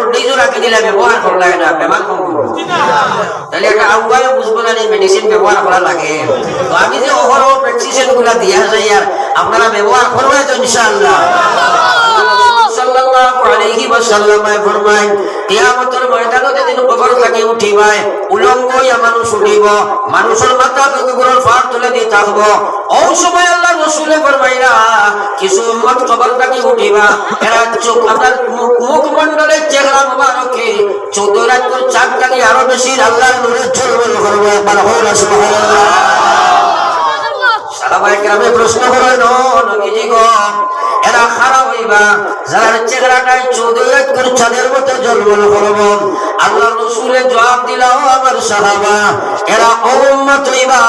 পড়লেই রাখি দিলে ব্যবহার করা লাগে না, বেমার কম করবো। তাহলে একটা আউয়ায় বুঝবো না মেডিসিন ব্যবহার করা লাগে। তো আমি যে ওভারঅল প্রেসক্রিপশন গুলা দিয়া যাই আর আপনারা ব্যবহার করবেন তো ইনশাআল্লাহ। সাল্লাল্লাহু আলাইহি ওয়াসাল্লাম ফরমায় কিয়ামতের ময়দানে যেদিন কবর থেকে উঠিবাই উলঙ্গয়া মানুষ উঠিব, মানুষের মাথা থেকে গোড়ার ফাড় তুলে দিয়ে থাকবো। ওই সময় আল্লাহ রাসূল ফরমাইরা কিছু উম্মত কবর থেকে উঠিবা, এরা চোখ আপনার মুখমণ্ডলের চেহারা মুবারকে 14 রাতের চাঁদ থেকে আরো বেশি আল্লাহর নূরে ঝলমল করবে। আল্লাহু সুবহানাল্লাহ। সাহাবায়ে কেরামে প্রশ্ন করেন, নবীজি গো এরা খারাপ হইবা যারা চেহারাটাই 14 রাতের চাঁদের মতো ঝলমল করবে। আল্লাহ রাসূলের জবাব দিলাম, আমার সাহাবা এরা উম্মত হইবা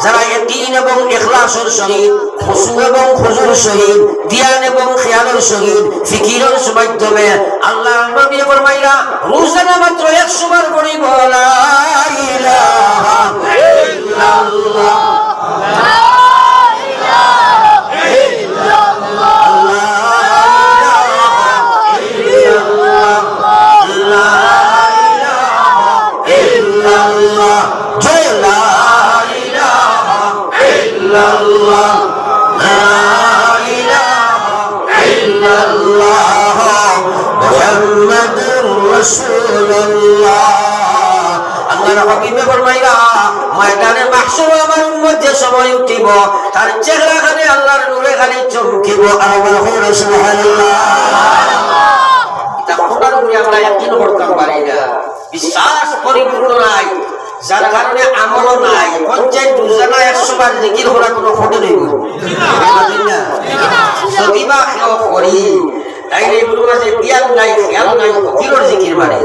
যারা ইয়াকিন এবং ইখলাসের সহিত, খুশু এবং খুজুর সহিত, ধ্যান এবং খেয়ালের সহিত, ফিকিরের মাধ্যমে আল্লাহর নবী ফরমাইলা রোজানা মাত্র 100 বার পড়িব লা ইলাহা ইল্লাল্লাহ। ময়দানে মাহশরে আমার উম্মত যে সময় উঠিব তার চেহারা খানে আল্লাহর নূরে খানে চমকিব। আল্লাহু সুবহানাল্লাহ। এটা কোরআন করে আমরা ইয়াকিন করতে পারি না, বিশ্বাস পরিপূর্ণ নাই, যার কারণে আমলও নাই। পঞ্চায়েত রোজানা 100 বার জিকির করা কোনো ফটো নেই না, যদি বা কেউ করি তাইলে এগুলো মাঝে জ্ঞান নাই, খেয়াল নাই, ফকিরের জিকির মানে।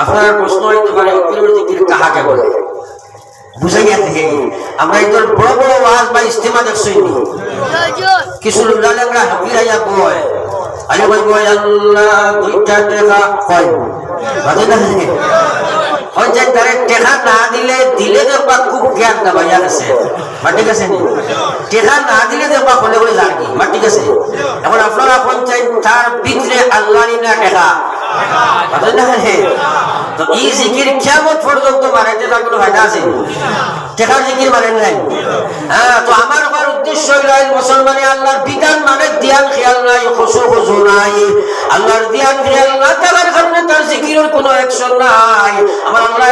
আপনার প্রশ্ন হইতে পারে ফকিরের জিকির কাহাকে বলে? বুঝে গেছে আমরা একজন বড় বড় ওয়াজ বা ইস্তেমা দেখছি, কিছু লোকরা হাফিরাইয়া বয় আরে ভাই বয় আল্লাহ দুইটা টাকা কয় বাজে না হয় যে তারে টাকা না দিলে দিলে দেখবা খুব জ্ঞান না ভাইয়া গেছে বা ঠিক আছে নি, টাকা না দিলে দেখবা বলে বলে জানি বা ঠিক আছে। এখন আপনারা পঞ্চায়েত তার ভিতরে আল্লাহ না টাকা বাজে না তো এই জিকির কিয়ামত পর্যন্ত মারাইতে তার কোনো ফায়দা আছে? টাকার জিকির মানেন নাই। হ্যাঁ, তো আমার হওয়ার উদ্দেশ্য হইল মুসলমানে আল্লাহর বিধান মানে ধ্যান খেয়াল নাই, খুশু নাই। আল্লাহর ধ্যান খেয়াল না থাকার কারণে তার জিকিরের কোনো অ্যাকশন নাই। আমার আল্লাহ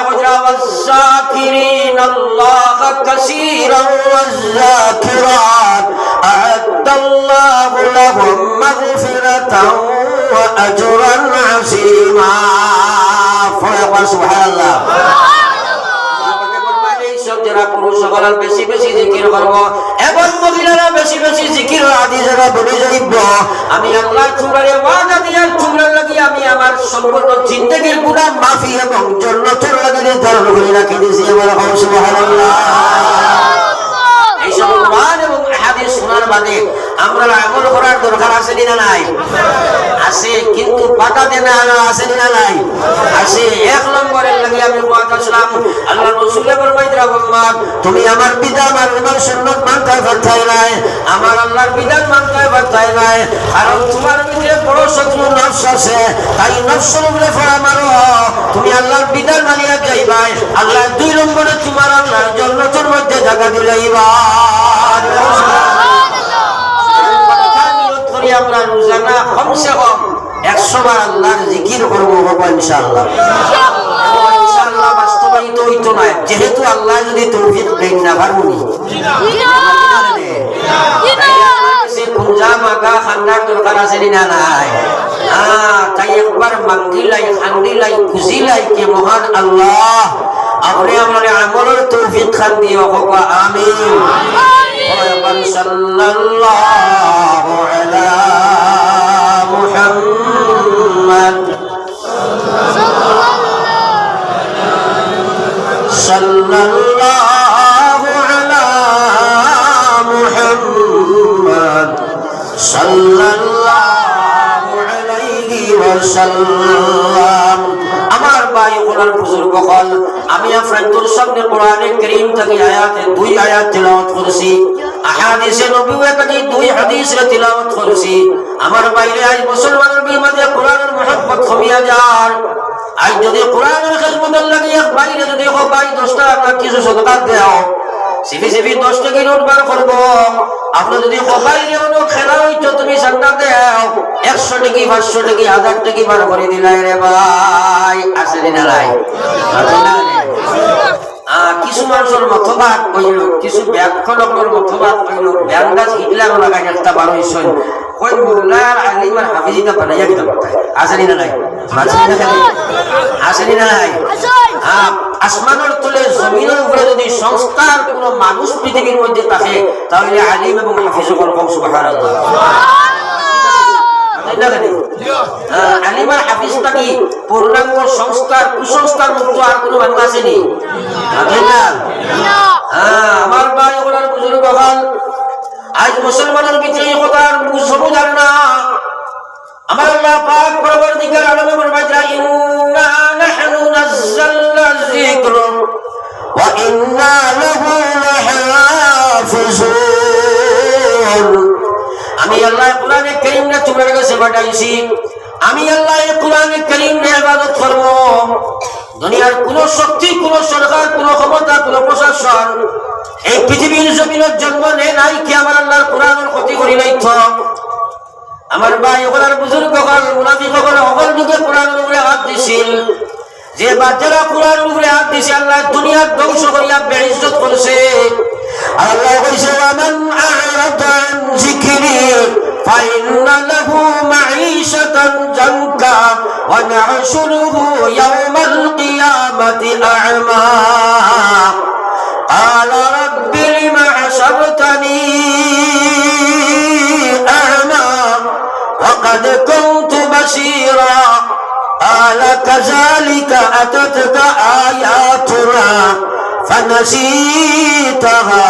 ওয়াযাকিরিনাল্লাহ কাসীরান ওয়াযাকিরাত আ'আদাল্লাহু লাহুম মাগফিরাতান ওয়া আজরান আযীমা। সুবহানাল্লাহ। যারা পুরুষ সকল বেশি বেশি জিকির করবো এবং মহিলারা বেশি বেশি জিকির আদি যারা বলে যাইব, আমি আল্লাহ চুমরারে ওয়াদা দিয়ার চুমরার লাগি আমি আমার সম্পূর্ণ জিন্দেগীর গুনাহ মাফি এবং জান্নাতের লাগি ধারণ করে রাখি দিয়েছি। আমার সুবহানাল্লাহ। এইসব কোরআন এবং হাদিস শোনার বাদে আমরা আমল করার দরকার আছে না নাই? আছে, কিন্তু পাতা দেনা আছে না নাই? আছে। 1 নম্বরের লাগি আমি ওয়াদা করলাম, আল্লাহ রাসূলের ফরমাইতরা বললাম তুমি আমার বিধান আর আমার সুন্নাত মানতে পারতাই নাই, আমার আল্লাহর বিধান মানতে পারতাই নাই, কারণ তোমার ভিতরে বড় শত্রু নফস আছে, তাই নফসের উপরে ফড়া মারো, তুমি আল্লাহর বিধান মানিয়া যাইবাই। আল্লাহ 2 নম্বরে তোমার আল্লাহর জান্নাতের মধ্যে জায়গা দিলাইবা। আমরা রোজানা কমসে কম 100 বার আল্লাহর জিকির করবো ইনশাআল্লাহ। ইনশাআল্লাহ বাস্তবায়িত হইতো না, যেহেতু আল্লাহ যদি তৌফিক দেন না পারবনি পূজা মাগা খান্দার দরকার আছে না নাই? তাই একবার মাঙ্গিলাই খান্দিলাই খুশিলাই কে মহান আল্লাহ আপনি আমাদের আমলের তৌফিক খান দিও। আমিন। সাল্লাল্লাহু আলা মুহাম্মদ সাল্লাল্লাহু আলা মুহাম্মদ সাল্লাল্লাহু আলাইহি ওয়াসাল্লাম। আমার ভাই কোরআন বুজুর্গ হল, আমি আপনাদের সামনে কোরআনে কারীম থেকে আয়াতে 2 আয়াত তেলাওয়াত করছি। আহাদিসে নবুয়ে থেকে 2 হাদিস তিলাওয়াত করছি আমার বাইরে আজ মুসলমানের বিমাজে কোরআনের মহব্বত কমিয়া যার আজ যদি কোরআনের খেদমতের লাগি এক বাইরে যদি হোক ভাই 10 টাকা কিছু সদকা দাও সিবি 10 টাকা নোট বার করব আপনি যদি বাইরে কোনো খেলা হইতো তুমি সান্ডা দাও 100 টাকা 500 টাকা 1000 টাকা বার করে দিলাই রে ভাই আসেনি না লাই কিছু মানুষের মতবাদ কইল কিছু ব্যাখ্যানকের মতবাদ কইল ব্যান্ডাজ হিটলার লাগাই একটা বার হইছেন কই মোল্লার আলিমার হাফিজিটা বানাইয়া দিতে পারতাই আসেনি না নাই আসেনি না নাই আসমানের তলে জমিনের উপরে যদি সংস্কার কোনো মানুষ পৃথিবীর মধ্যে থাকে তাহলে আলিম এবং হাফিজুল কম সুবহানাল্লাহ আলিমার হাফিজটা কি পূর্ণাঙ্গ সংস্কার কুসংস্কার মুক্ত আর কোনো মানুষ আসেনি আমার ভাই ওনার বুজুর্গ হল আজ মুসলমানের ভিতরে এই কথা সবুজ আর না আমার আল্লাহ পাক পরবর্তীকার আলমে ফরমাইছে ইন্না নাহনু নাযালনা যিকর ওয়া ইন্না লাহু লাহাফিজুন আমি আল্লাহ কোরআনে কারীমে তোমার কাছে পাঠাইছি আমি আল্লাহ এই কোরআনে কারীমে ইবাদত করব দুনিয়ার কোন শক্তি কোন সরকার কোন ক্ষমতা কোন প্রশাসন এই পৃথিবীর জমিনের জন্ম নেয় নাই কি আমার আল্লাহর কোরআনের ক্ষতি করি নাই তো আমার ভাই ওনার বুজুর্গ হল মুনাফিক হল সকল যুগে কোরআনের উপরে হাত দিছিল যে বাচ্চারা কোরআনের উপরে হাত দিছে আল্লাহ দুনিয়ার ধ্বংস করিয়া বেইজ্জত করছে আল্লাহ কইছে ওয়ামান আ'রাদা আন যিকরি ফাইন্না লাহু মাঈশাতান জানকা ওয়া নাহশুরুহু ইয়াওমাল কিয়ামাতি আ'মা ক্বালা রাব্বি লিমা হাশারতানি আ'মা ওয়া ক্বাদ কুনতু বাশীরা قال كذلك أتتك آياتنا فنسيتها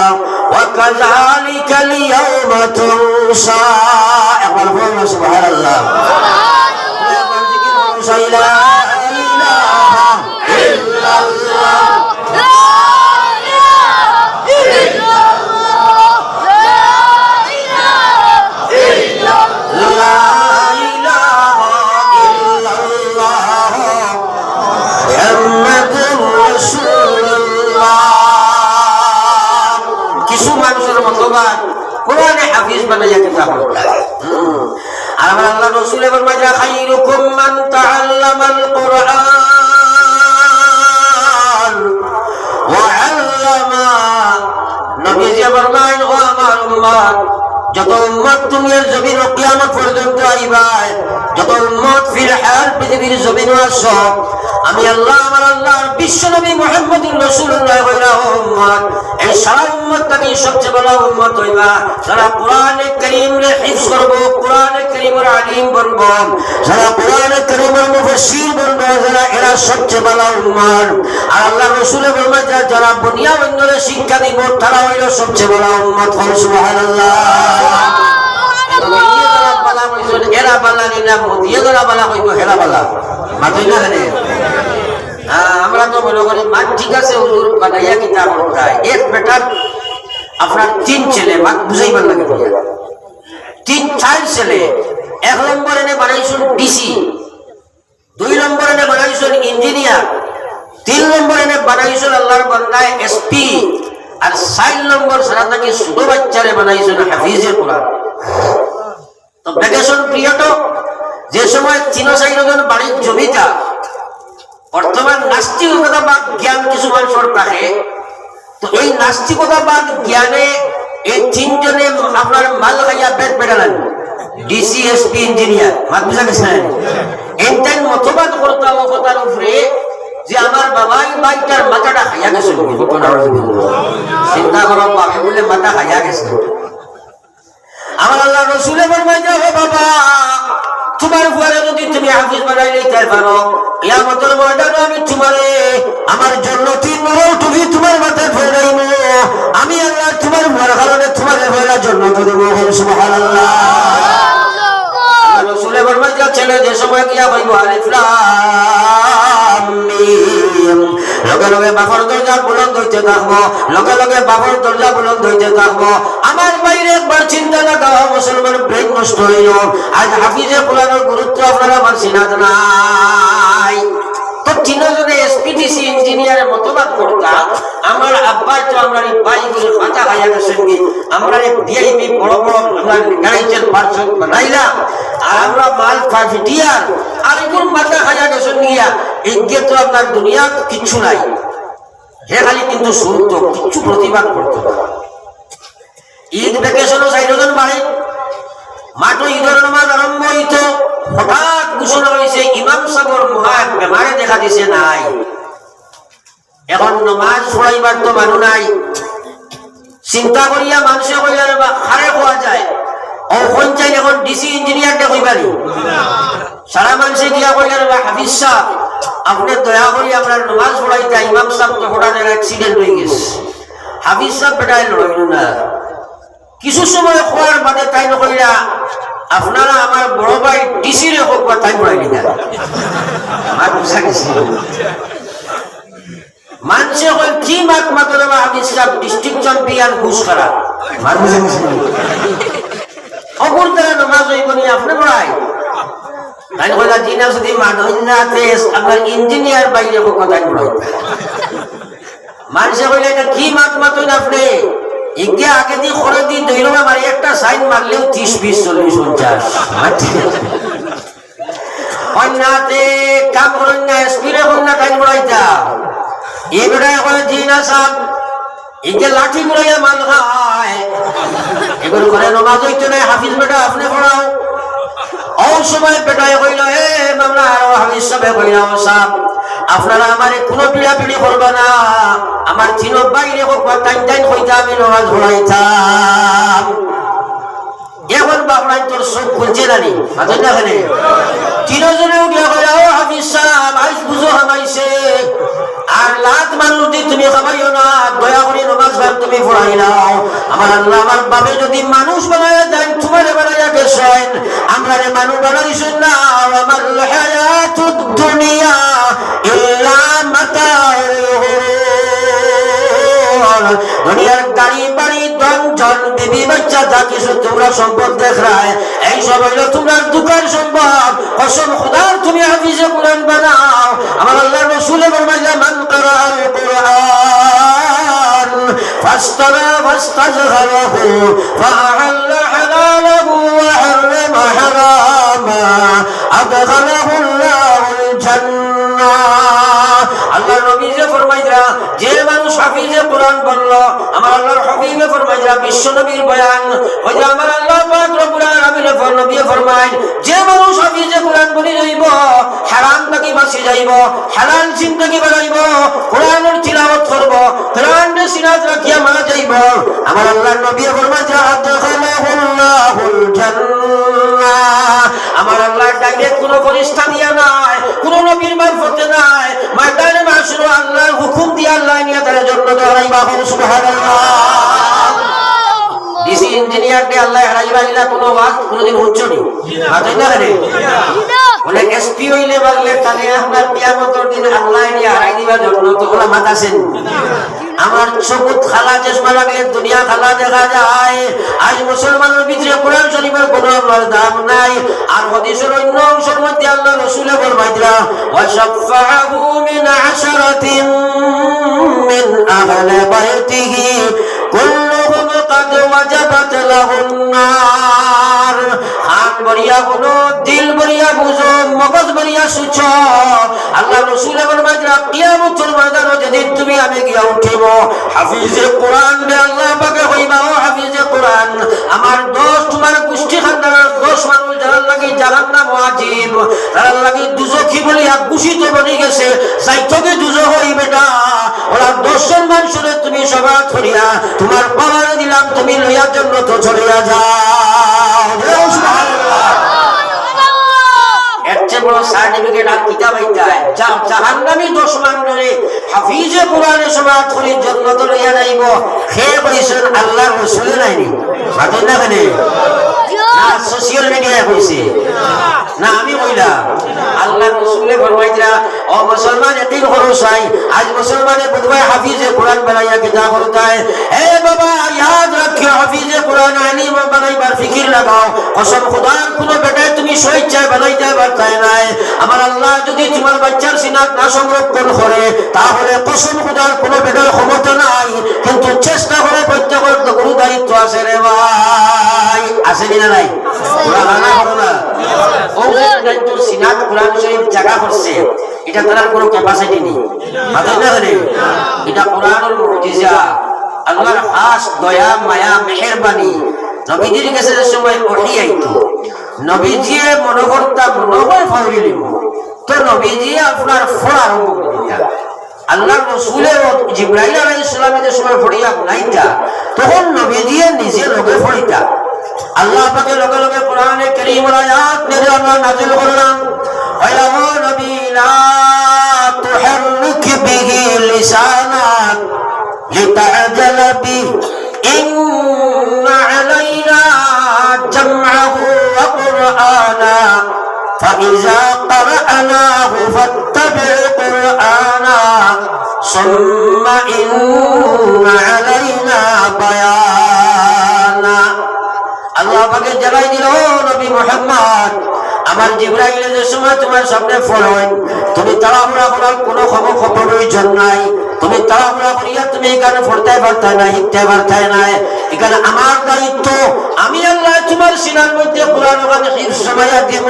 وكذلك اليوم تنسى سبحان الله لا إله إلا الله কোরআনে হাফিজ বানাইয়া কিতাব আর আল্লাহ রাসূল ফরমাইছে খায়রুকুম মান তাআল্লামাল কুরআন ওয়া আল্লামা নবীজি ফরমাইন ও আমার উম্মত যত উম্মত দুনিয়ার জমিন ও কিয়ামত পর্যন্ত আইবা যত উম্মত ফিলহাল পৃথিবীর জমিনে আসো আমি আল্লাহ আমার আল্লাহর বিশ্ব নবী মুহাম্মদুর রাসূলুল্লাহ ওয়া উম্মত এই সারা উম্মতটাকে সবচেয়ে বড় উম্মত হইবা যারা কোরআনে কারীমে হিফজ করব কোরআনে কারীমের আলিম বনব যারা কোরআনে কারীমের মুফাসসির বনব যারা এরা সবচেয়ে বড় উম্মত আর আল্লাহ রাসূল ফরমাইছে যারা দুনিয়া অন্যরে শিক্ষা দিব তারা হইল সবচেয়ে বড় উম্মত সুবহানাল্লাহ এরা বালা নিলাম মদিয়ে যারা বালা কইব হেরা বালা মাতই না জানে আমরা তো মনে করি মাত ঠিক আছে হুজুর বানাইয়া কিতাব পড়ায় এক বেটার আপনার 3 ছেলে মাত বুঝাইবার লাগে 3-4 ছেলে 1 নম্বর এনে বানাইছুন ডিসি 2 নম্বর এনে বানাইছুন ইঞ্জিনিয়ার 3 নম্বর এনে বানাইছুন আল্লাহর বান্দায় এসপি আর 4 নম্বর সারা নাকি ছোট বাচ্চারে বানাইছুন হাফিজে কোরআন তো ভ্যাকেশন পিরিয়ড যে সময় 3-4 জন বাড়ির জমিটা বর্তমান নাস্তিকতা বা জ্ঞান কিছু মানুষের থাকে তো এই নাস্তিকতা বা জ্ঞানে এই 3 জনে আপনার মাল খাইয়া পেট পেটালেন ডিসি এসপি ইঞ্জিনিয়ার মাত বুঝা গেছে এনটাই মতবাদ করতে কথার উপরে যে আমার বাবাই বাইটার মাথাটা খাইয়া গেছে চিন্তা করো বাবা বলে মাথা খাইয়া গেছে আমার আল্লাহ রাসূলে ফরমাইছে হে বাবা তোমার ঘরে যদি তুমি হাফিজ বানাই নিতে পারো কিয়ামতের ময়দানে আমি তোমারে আমার জান্নাতি নূর তুমি তোমার মাথায় ফেরাইব আমি আল্লাহ তোমার কারণে তোমার ফেরা জান্নাত দেব সুবহানাল্লাহ রাসূলে ফরমাইছে ছেলে যে সময় কিয়া কইব আলিফ লাম মিম করিম লগে লগে বাবার দরজা বুলন্দ হইতে থাকবো লগে লগে বাবার দরজা বুলন্দ হইতে থাকবো আমার বাইরে একবার চিন্তা না দেওয়া মুসলমান ব্রেক নষ্ট হইল আজ হাফিজে কোরআনের গুরুত্ব আপনারা মানছি না নাই তো তিনজনে এসপিডিসি ইঞ্জিনিয়ারের মতবাদ করতাম আমার আব্বাই তো আমরা বাইগুলো পাতা খাইয়া গেছেন কি আমরা ভিআইপি বড় বড় আমরা গাড়ির পার্সন বানাইলাম আর আমরা মাল ফাটিয়ার আর এগুলো মাথা খাইয়া গেছেন গিয়া এগিয়ে তো আপনার দুনিয়া কিচ্ছু নাই হে খালি কিন্তু শুনতো কিচ্ছু প্রতিবাদ করতো ঈদ ভ্যাকেশনও চাইজন বাড়ি মাঠে ঈদের নামাজ আরম্ভ হইত হঠাৎ ঘোষণা হয়েছে ইমাম সাহেবের মহা বেমারে দেখা দিছে নাই এখন নামাজ পড়াইবার তো মানুষ নাই চিন্তা করিয়া মানুষে কইয়া হারে খোয়া যায় ও পঞ্চায়েত এখন ডিসি ইঞ্জিনিয়ার দেখি পারি সারা মানুষে গিয়া কইয়া হাফিজ সাহেব আপনি দয়া করি আমরা নামাজ পড়াইতে ইমাম সাহেব তো হঠাৎ অ্যাক্সিডেন্ট হয়ে গেছে হাফিজ সাহেব বেটাই লড়াইল না কিছু সময় খোয়ার বাদে তাই নকইরা আপনারা আমার বড় ভাই ডিসিরে হোক বা তাই পড়াইলি না আমার বুঝা গেছে মানুষে কই কি মাত মাতলে বা হাফিজ সাহেব ডিস্ট্রিক্ট চ্যাম্পিয়ন ঘুষ করা আমার বুঝা গেছে অপর তারা নামাজ হইব নি আপনি পড়াই তাই কইলা জিনা যদি মানন্যাতে আমার ইঞ্জিনিয়ার বাইরে হোক তাই পড়াই মানুষে কইলা এটা কি মাত মাতলেন আপনি ইগে আগে দিয়ে খরে দিয়ে দইরবা মারি একটা সাইন মারলেও 30 20 40 50 অন্যতে কাম করেন না স্পিরে হন না টাইম বড়াইতা এই বেটায় কয় জিনা সাহেব ইগে লাঠি গুড়াইয়া মাল খায় এগুলো করে নামাজ হইতে নাই হাফিজ বেটা আপনি পড়াও ও সময় বেটায় কইল হে মামলা আর হাফিজ সাহেব কইল সাহেব আপনারা আমারে কোনো পিড়াপিড়ি করবে না আমার চিনো বাইরে হোক বা টাইম টাইম হইতে আমি নামাজ পড়াইতাম এখন বাবরাই তোর সব খুলছে জানি মাঝে না এখানে তিনজনে উঠিয়া কইলা ও হাফিজ সাহেব আইস বুঝো হামাইছে আর লাখ মানুষ দিয়ে তুমি খাবাইও না দয়া করে নামাজ ভাব তুমি পড়াই নাও আমার আল্লাহ আমার বাবে যদি মানুষ বানাইয়া দেন তোমারে বানাইয়া গেছেন আমরা রে মানুষ বানাইছেন না আমার হায়াতুদ দুনিয়া ইল্লা মাতাউল দুনিয়ার গাড়ি বাড়ি ধন জন বিবি বাচ্চা যা কিছু তোমরা সম্পদ দেখ রায় এই সব হইলো তোমরা দুঃখের সম্পদ কসম খোদার তুমি হাফিজে কোরআন বানাও আমার আল্লাহ রাসূলের ফরমাইলেন মান ক্বারাআল কুরআন ফাস্তারা ফাস্তাজহারাহু ফাআল্লা হালালাহু ওয়া হারামা হারামা আদখালাহু আল্লাহুল জান্নাহ আল্লাহ নবী যে ফরমাইরা যে মানুষ হাফিজে কোরআন পড়লো আমার আল্লাহর হাবিবে ফরমাইরা বিশ্ব নবীর বয়ান ওই যে আমার আল্লাহ পাক রব্বুল আলামিন নবী ফরমায় যে মানুষ হাফিজে কোরআন বলি যাইব হারাম থেকে বাঁচি যাইব হালাল জিন্দেগি বানাইব কোরআনের তিলাওয়াত করব কোরআনের সিনাত রাখিয়া মারা যাইব আমার আল্লাহর নবী ফরমাইরা আদখালাহুল্লাহুল জান্নাহ আমার আল্লাহ ডাইরেক্ট কোনো ফেরেশতা দিয়া নাই কোনো নবীর মারফতে নাই ময়দানে মাশরু আল্লাহর হুকুম দিয়া আল্লাহ নিয়া তার জন্য দরাইবা সুবহানাল্লাহ ডিসি ইঞ্জিনিয়ার কে আল্লাহ হারাইবা ইলা কোনো ওয়াজ কোনদিন হচ্ছনি আতাই না রে বলে এসপি হইলে বললে তাহলে আপনার কিয়ামতের দিন আল্লাহ নিয়া হারাই দিবা জন্য তো ওলা মাতাছেন আমার চোখত খালা চশমা লাগলে দুনিয়া খালা দেখা যায় আজ মুসলমানের ভিতরে কোরআন শরীফের কোনো দাম নাই আর হাদিসের অন্য অংশের মধ্যে আল্লাহ রাসূলে ফরমাইরা ওয়া শাফাআহু মিন আশরাতিন মিন আহলি বাইতিহি কুল্লুহুম قد وجبت له النار হাত বরিয়া গুলো দিল বরিয়া বুঝো মগজ বরিয়া সুচো আল্লাহ রাসূল ফরমাইলেন কিয়ামতের ময়দানে যেদিন তুমি আমি গিয়া উঠিব হাফিজে কোরআন বে আল্লাহ পাকে হইবা ও হাফিজে কোরআন আমার দোস্ত তোমার গোষ্ঠী খানদানের দোস্ত মানুষ যারা লাগি জাহান্নাম ওয়াজিব তারা লাগি দুজখী বলিয়া ঘোষিত বনি গেছে যাইতকে দুজখ হইবে না ওরা দর্শন মানুষের তুমি সবাত করিয়া তোমার পাওয়ার দিলাম তুমি লইয়ার জন্য তো চলিয়া যাও সুবহানাল্লাহ এত বড় সার্টিফিকেট আর কিতাব আইতায় জাহান্নামী দুশমন ধরে হাফিজে কোরআনের সবাত করি জান্নাত লইয়া যাইব হে বলেছেন আল্লাহর রাসূল নাইনি মাতেন না কেন সোশ্যাল মিডিয়ায় হয়েছে না আমি কইলাম আল্লাহ রসুলে ফরমাইতরা ও মুসলমান এতিম হরো চাই আজ মুসলমানে বুধবাই হাফিজে কোরআন বানাইয়া কিতা করতায় হে বাবা ইয়াদ রাখিও হাফিজে কোরআন আলিম বানাইবার ফিকির লাগাও কসম খোদার কোনো বেটায় তুমি স্বেচ্ছায় বানাইতে পারতাই নাই আমার আল্লাহ যদি তোমার বাচ্চার সিনাত না সংরক্ষণ করে তাহলে কসম খোদার কোনো বেটার ক্ষমতা নাই কিন্তু চেষ্টা করে প্রত্যেকের তো গুরু দায়িত্ব আছে রে ভাই আছে কিনা নাই কোরআন না করো না ও যে সিনাত কোরআন শরীফ জায়গা করছে এটা তার কোনো ক্যাপাসিটি নেই মাথায় না জানে এটা কোরআনুল মুজিজা আল্লাহর খাস দয়া মায়া মেহেরবানি নবীজির কাছে যে সময় ওহি আইতো নবীজি মনে করতাম মনোবল ফাউলিলিম তো নবীজি আপনার ফল আরম্ভ করে দিতা আল্লাহ রসুলের জিবরাইল আলাইহিস সালামের যে সময় ফড়িয়া নাইতা তখন নবীজি নিজে লগে ফড়িতা আল্লাহ পাকের লগে লগে কোরআনে কারীমের আয়াত নিয়ে আল্লাহ নাযিল করলেন ওয়া নবী লা তুহাররিক বিহি লিসানাক লিতা'জাল বিহি ইন্না আলাইনা জামআহু ওয়া কুরআনা فإذا قرأناه فاتبع قرآنا ثم إن علينا بيانا আল্লাহ পাকে জানাই দিল নবী মুহাম্মদ আমার জিবরাইল যে সময় তোমার সামনে ফলয় তুমি তাড়াহুড়া করার কোনো খবর প্রয়োজন নাই তুমি তাড়াহুড়া করিয়া তুমি এখানে পড়তে পারতে না শিখতে পারতে না এখানে আমার দায়িত্ব আমি আল্লাহ তোমার সিনার মধ্যে কোরআন ওখানে হিফজ জমাইয়া দিব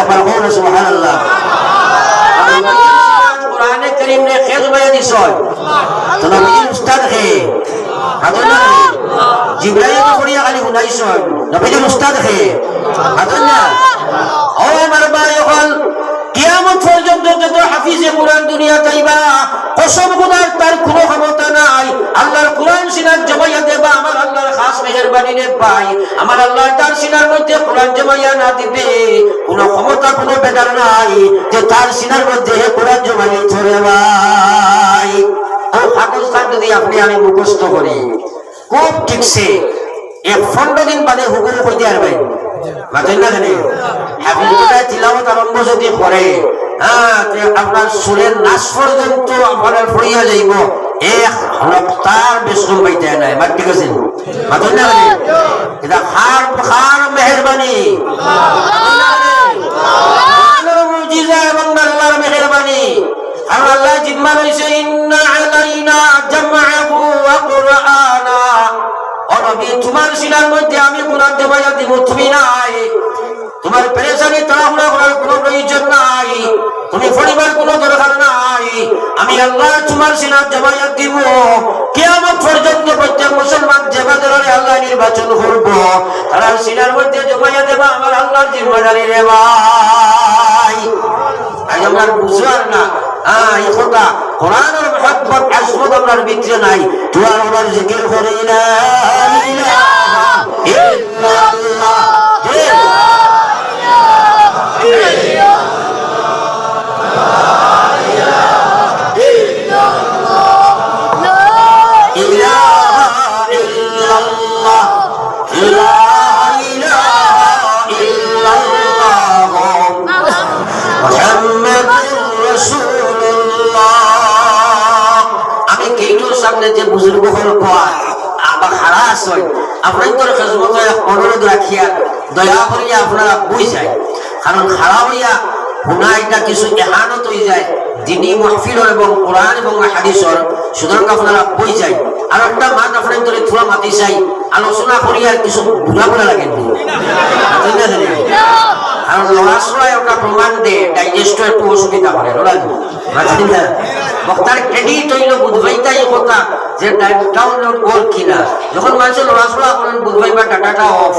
একবার বলো সুবহানাল্লাহ কোরআনে কারীম নে কে জমাইয়া দিছ তো নবীর উস্তাদ হে আদনা জিবরাইল পড়িয়া খালি শুনাইছ নবীর উস্তাদ হে আদনা ও আমার ভাই হল কিয়ামত পর্যন্ত যত হাফিজে কোরআন দুনিয়া তাইবা কসম খোদার তার কোনো ক্ষমতা নাই আল্লাহর কোরআন সিনার জমাইয়া দেবা আমার আল্লাহর খাস মেহেরবানি নে পাই আমার আল্লাহ তার সিনার মধ্যে কোরআন জমাইয়া না দিবে কোনো ক্ষমতা কোনো বেদার নাই যে তার সিনার মধ্যে কোরআন জমাইয়া ধরে ভাই ও পাকিস্তান যদি আপনি আমি মুখস্থ করি খুব ঠিকছে 15 দিন বাদে হুকুম কইতে পারবেন মাথায় না জানে হাফিজটা তিলাওয়াত আরম্ভ যদি করে আপনার সুরের নাচ পর্যন্ত আপনার ফুরিয়া যাইব এক রক্তার বেশম পাইতে নাই মার ঠিক আছে মাথায় না জানে এটা খার মেহেরবানি আল্লাহর মুজিজা এবং আল্লাহর মেহেরবানি আর আল্লাহ জিম্মা রইছে ইন্না আলাইনা জামআহু ওয়া কুরআনা ও নবী তোমার সিনার মধ্যে আমি কোরআন জমাইয়া দিব তুমি নাই তোমার পেরেশানি তাড়াহুড়া করার কোনো প্রয়োজন নাই তুমি পরিবার কোনো দরকার নাই আমি আল্লাহ তোমার সিনার জমাইয়া দিব কিয়ামত পর্যন্ত প্রত্যেক মুসলমান যেভাবে আল্লাহ নির্বাচন করব তারা সিনার মধ্যে জমাইয়া দেবা আমার আল্লাহর জিম্মাদারি রে ভাই আজ আমরা বুঝার না এই কথা কোরআনের মহব্বত আসমত আপনার ভিতরে নাই তুই আমার জিকির করে লা ইলাহা ইল্লাল্লাহ সামনে যে বুজুর্গ হল আবার হারাস হয় আপনার খেজমত অনুরোধ রাখিয়া দয়া করিয়া আপনারা বই যায় কারণ খাড়া হইয়া গুনাহ এটা কিছু এহানত হয়ে যায় দিনী মাহফিল এবং কোরআন এবং হাদিসের সুতরাং আপনারা বই যায় আর একটা মাত আপনার ধরে থোড়া মাতি চাই আলোচনা করিয়া কিছু বুড়া বুড়া লাগেন কারণ লড়াশোড়ায় একটা প্রমাণ দে ডাইজেস্ট একটু অসুবিধা করে বক্তার ক্রেডিট হইল বুধবাইতাই কথা যে ডাউনলোড কর কিনা যখন মানুষের লড়াশোড়া করেন বুধবাই বা ডাটাটা অফ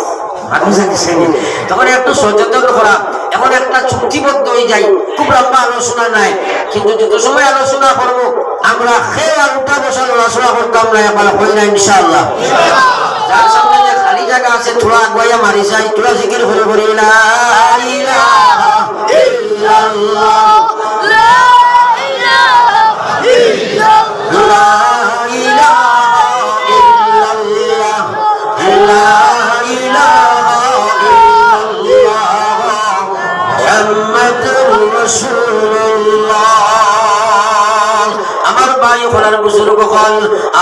তখন একটু সচেতন করা এমন একটা চুক্তিবদ্ধ হয়ে যায় খুব লম্বা আলোচনা নাই কিন্তু যত সময় আলোচনা করবো আমরা খেয়ে আর উঠা বসা লড়াশোড়া করতাম না এবার হই না ইনশাআল্লাহ যার সামনে যে খালি জায়গা আছে থোড়া আগুয়াইয়া মারি যায় তোরা জিকির করে করে লা ইলাহা ইল্লাল্লাহ লা ইলাহা ইল্লাল্লাহ লা ইলাহা ইল্লাল্লাহ বুজুর্গ হল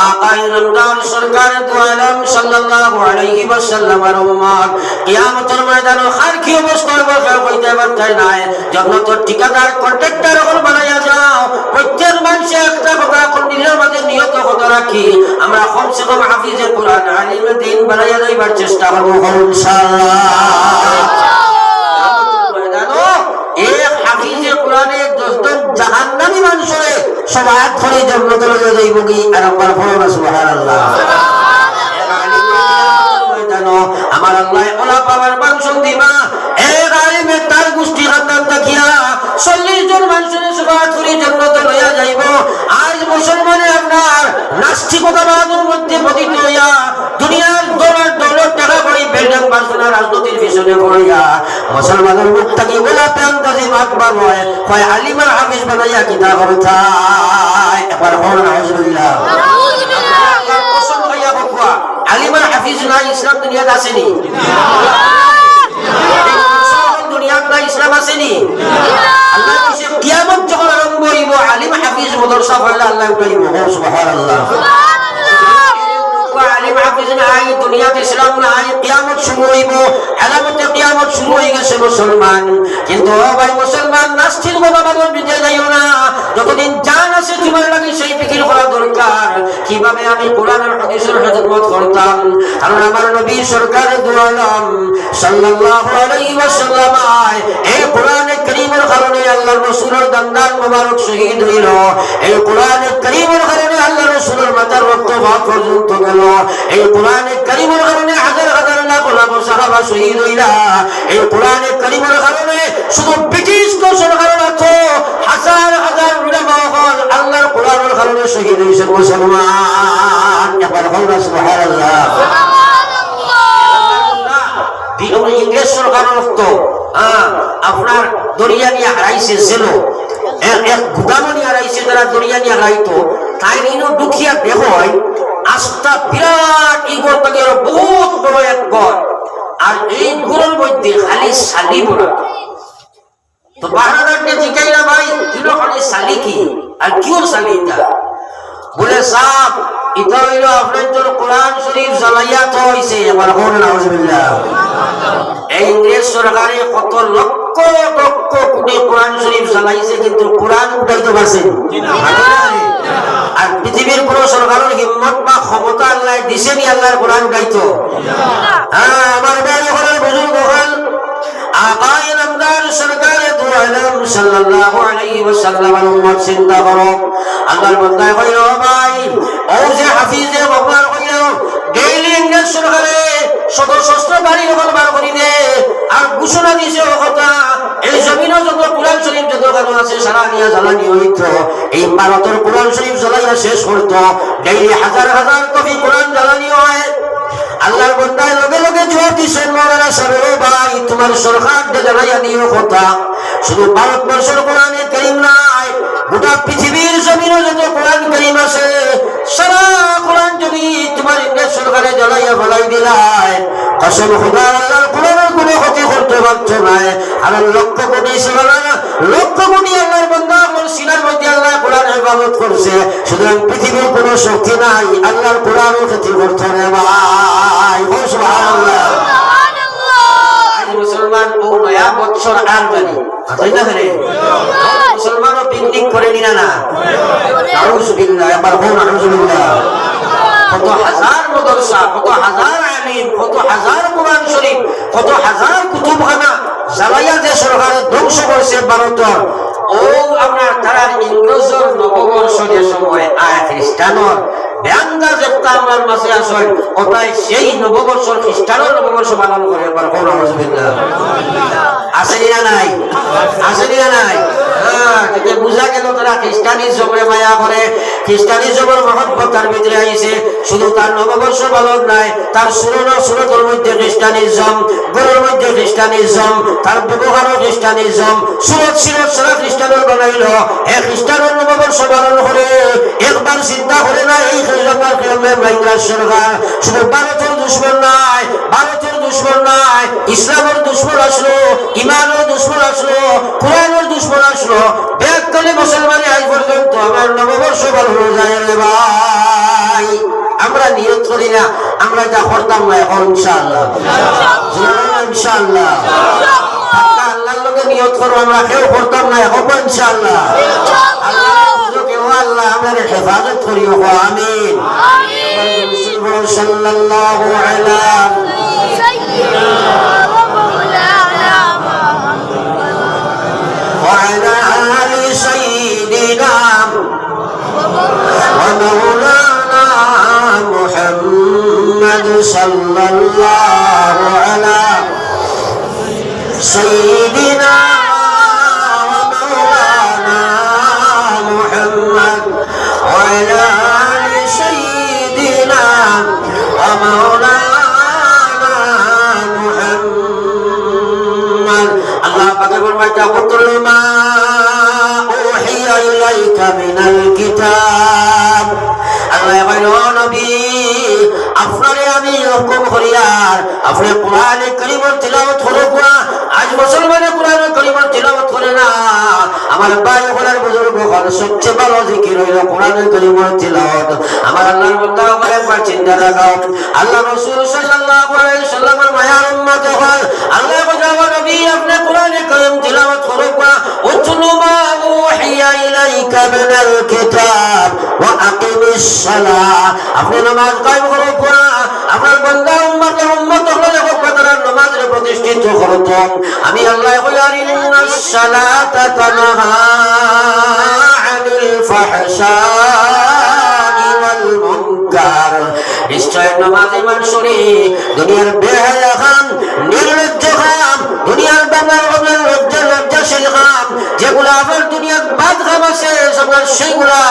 আকায়ে নামদার সরকার দু আলম সাল্লাল্লাহু আলাইহি ওয়াসাল্লামের উম্মত কিয়ামতের ময়দানে আর কি অবস্থা হবে কেউ কইতে পারতে নাই জগন্নাথের ঠিকাদার কন্ট্রাক্টর হল বানাইয়া যাও প্রত্যেক মানুষে একটা কথা কন্ডিলের মধ্যে নিয়ত কথা রাখি আমরা কমসে কম হাফিজে কোরআন আলিমে দ্বীন বানাইয়া যাইবার চেষ্টা করব ইনশাআল্লাহ জাহান্নামী মানুষরে সবাই ধরে জান্নাতে লয়ে যাইব কি আর আমার ফরমান সুবহানাল্লাহ আমার আল্লাহ ওলা পাওয়ার বাংশন দিবা এক আলিমে তার গোষ্ঠী খানদান দেখিয়া 40 জন মানুষের সবাই ধরে জান্নাতে লইয়া যাইব আজ মুসলমানে আপনার নাস্তিকতাবাদের মধ্যে পতিত হইয়া দুনিয়ার দৌলত টাকা করি বিল্ডিং বাসনা রাজনীতির পিছনে পড়িয়া মুসলমানের মুখ থেকে বলা প্রান্তাজি মাতবার হয় আলিমার হাফিজ বানাইয়া কিতা করতায় একবার বলুন আউযুবিল্লাহ কসম হইয়া বকওয়া আলিমার হাফিজ না ইসলাম দুনিয়াতে আসেনি দুনিয়াতে না ইসলাম আসেনি আল্লাহ কইছে কিয়ামত যখন আরম্ভ হইব আলিম হাফিজ মাদ্রাসা পড়লে আল্লাহ উঠাইব সুবহানাল্লাহ আলিম হাফিজ নাই দুনিয়াতে ইসলাম নাই কিয়ামত শুরু হইব আলামতে কিয়ামত শুরু হয়ে গেছে মুসলমান কিন্তু ভাই মুসলমান নাস্তিক বাবাদের বিজয় যাইও না যতদিন জান আছে তোমার লাগে সেই ফিকির করা দরকার কিভাবে আমি কোরআনের হাদিসের খেদমত করতাম কারণ আমার নবী সরকার দু আলম সাল্লাল্লাহু আলাইহি ওয়াসাল্লাম এই কোরআনে কারীমের কারণে আল্লাহর রাসূলের দান্দান মোবারক শহীদ হইল এই কোরআনে কারীমের কারণে আল্লাহর রাসূলের মাথার রক্ত ভাগ পর্যন্ত গেল এই কোরআনে কারীমের কারণে হাজার হাজার লাখ লাখ সাহাবা শহীদ হইলা এই কোরআনে কারীমের কারণে শুধু ব্রিটিশ সরকার না তো হাজার হাজার উলামা হল আল্লাহর কোরআনের কারণে শহীদ হইছে মুসলমান একবার বলুন সুবহানাল্লাহ বিগত ইংরেজ সরকারের রক্ত আপনার দরিয়া নিয়ে হারাইছে ছিল এক গুদামো নিয়ে হারাইছে যারা দরিয়া নিয়ে হারাইতো তাই নিনো দুঃখিয়া দেহ হয় আস্থা বিরাট ইগর থেকে বহুত বড় এক গড় আর এই গড়ের মধ্যে খালি শালি বড় তো বাহাদারকে জিজ্ঞাসা ভাই কিলো খালি শালি কি আর কিও শালি এটা বলে সাহেব এটা হইল আপনার তোর কোরআন শরীফ জ্বালাইয়া তো হইছে এবার বলুন নাউজুবিল্লাহ এই ইংরেজ সরকারে কত লক্ষ লক্ষ কোটি কোরআন শরীফ জ্বালাইছে কিন্তু কোরআন উঠাইতে পারছে আর পৃথিবীর কোন সরকারের হিম্মত বা ক্ষমতা আল্লাহ দিছেনি আল্লাহর কোরআন উঠাইতো হ্যাঁ আমার বাড়ি ঘরের বুজুর্গ হল আকায়ে নামদার সরকারে দু আলম সাল্লাল্লাহু আলাইহি ওয়াসাল্লামের উম্মত চিন্তা করো আল্লাহর বান্দা কইল ভাই ও যে হাফিজে বাবার কইল ডেইলি ইংরেজ সরকারে সশস্ত্র বাড়ি যখন বার করি দে আর ঘোষণা দিয়েছে ও কথা এই জমিনে যত কোরআন শরীফ যত কারণ আছে সারা নিয়ে জ্বালানি হইত এই ভারতের কোরআন শরীফ জ্বালাইয়া শেষ করতো ডেইলি হাজার হাজার কপি কোরআন জ্বালানি হয় আল্লাহর বান্দায় লগে লগে জবাব দিছেন মাওলানা সাহেব ভাই তোমার সরকার জানাইয়া দিও কথা শুধু ভারতবর্ষের কোরআনে কারীম নাই গোটা পৃথিবীর জমিনে যত কোরআন কারীম আছে সারা কোরআন যদি তোমার ইংরেজ সরকারে জ্বালাইয়া ফেলাই দিলায় কসম খোদা আল্লাহর কোরআনের কোনো ক্ষতি করতে পারছো না আর লক্ষ কোটি লক্ষ কোটি আল্লাহর বান্দা আমার সিনার মধ্যে আল্লাহ কোরআন ইবাদত করছে সুতরাং পৃথিবীর কোনো শক্তি নাই আল্লাহর কোরআনের ক্ষতি করতে না ভাই সুবহানাল্লাহ মুসলমান ও নয়া বছর আর জানি তাই না রে মুসলমানও পিকনিক করে নিনা না নাউজুবিল্লাহ একবার বল নাউজুবিল্লাহ কত হাজার মাদ্রাসা কত হাজার আলিম কত হাজার কোরআন শরীফ কত হাজার কুতুবখানা জ্বালাইয়া যে সরকার ধ্বংস করছে ভারতের ও আপনার তারা ইংরেজের নববর্ষের সময় আয় খ্রিস্টানর ব্যাঙ্গার যেটা আমার মাঝে আসেন ওটাই সেই নববর্ষর খ্রিস্টানের নববর্ষ পালন করে একবার কোন আলহামদুলিল্লাহ আসেনি না নাই আসেনি না নাই বুঝা গেল তারা খ্রিস্টানিজমে মায়া করে খ্রিস্টানিজমের মহব্বত তার ভিতরে আইছে শুধু তার নববর্ষ পালন নাই তার সুরতর মধ্যে খ্রিস্টানিজম গরুর মধ্যে খ্রিস্টানিজম তার ব্যবহারও খ্রিস্টানিজম সুরত সারা খ্রিস্টানের বানাইল এ খ্রিস্টানের নববর্ষ পালন করে একবার চিন্তা করে না এই সরকার শুধু ভারতের দুশ্মন নাই ভারতের দুশ্মন নাই ইসলামের দুশ্মন আসলো ইমানের দুশ্মন আসলো কোরআনের দুশ্মন আসলো ব্যাগকালে মুসলমানে আজ পর্যন্ত আমার আমার নববর্ষ ভালো যায় রে ভাই আমরা নিয়ত করি না আমরা যা করতাম না এখন ইনশাআল্লাহ ইনশাআল্লাহ আল্লাহর লগে নিয়ত করব আমরা কেউ করতাম না এখন ইনশাআল্লাহ আল্লাহ আমাদের হেফাজত করিও আমিন আমিন সাল্লাল্লাহু আলা সাইয়্যিদিনা ওয়া মাওলানা ওয়া আলা আলি সাইয়্যিদিনা ওয়া মাওলানা মুহাম্মদ সাল্লাল্লাহু আলা সাইয়্যিদিনা وعلى آل سيدنا ومولانا محمد الله أكبر وتقول ما أوحي إليك من الكتاب الله يقول نبي আপনারে আমি হুকুম করিয়ার আপনি কোরআনে কারীমের তিলাওয়াত করব আজ মুসলমানে কোরআনে কারীমের তিলাওয়াত করে না আমার ভাই ওনার বুজুর্গ হল সবচেয়ে ভালো জিকির হইল কোরআনে কারীমের তিলাওয়াত আমার আল্লাহর বান্দা করে একবার চিন্তা রাখো আল্লাহ রাসূল সাল্লাল্লাহু আলাইহি সাল্লামের মায়ার উম্মত হল আল্লাহ বজাওয়া নবী আপনি কোরআনে কারীম তিলাওয়াত করব উতলু মা উহিয়া ইলাইকা মিনাল কিতাব ওয়া আকিমিস সালাহ আপনি নামাজ কায়েম করব আপনার বান্দা উম্মত হলে কতরা নামাজে প্রতিষ্ঠিত করতেন আমি আল্লাহ কইয়ার ইন্নাস সালাতা তানহা আনিল ফাহশাই ওয়াল মুনকার নিশ্চয় নামাজে মানুষরে দুনিয়ার বেহায়া খান নির্লজ্জ খান দুনিয়ার বাবার ওদের লজ্জাশীল খান যেগুলা আপনার দুনিয়ার বাদ খাম আছে সবার সেইগুলা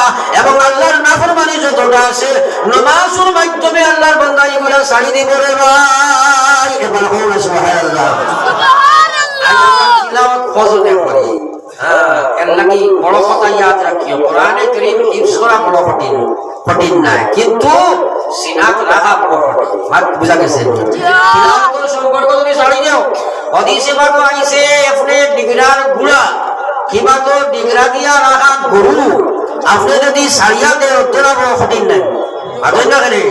এবং আল্লাহর নাফরমানি যতটা আছে নামাজের মাধ্যমে আল্লাহর বান্দা এগুলা ছাড়ি দিব রে ভাই এবার বলুন সুবহানাল্লাহ সুবহানাল্লাহ তিলাওয়াত ফজরে করি এর লাগি বড় কথা ইয়াদ রাখিও কোরআনে কারীম হিফজ করা বড় কঠিন না কিন্তু সিনাত রাখা বড় কঠিন বাত বুঝা গেছে তিলাওয়াত সম্পর্ক তুমি ছাড়ি দাও হাদিসে বাক আইছে আপনি ডিগরার গুড়া কিবা তো ডিগরা দিয়া রাখা গরু আপনি যদি ছাড়িয়া দেও তোরা বড় কঠিন নাই আদর না করে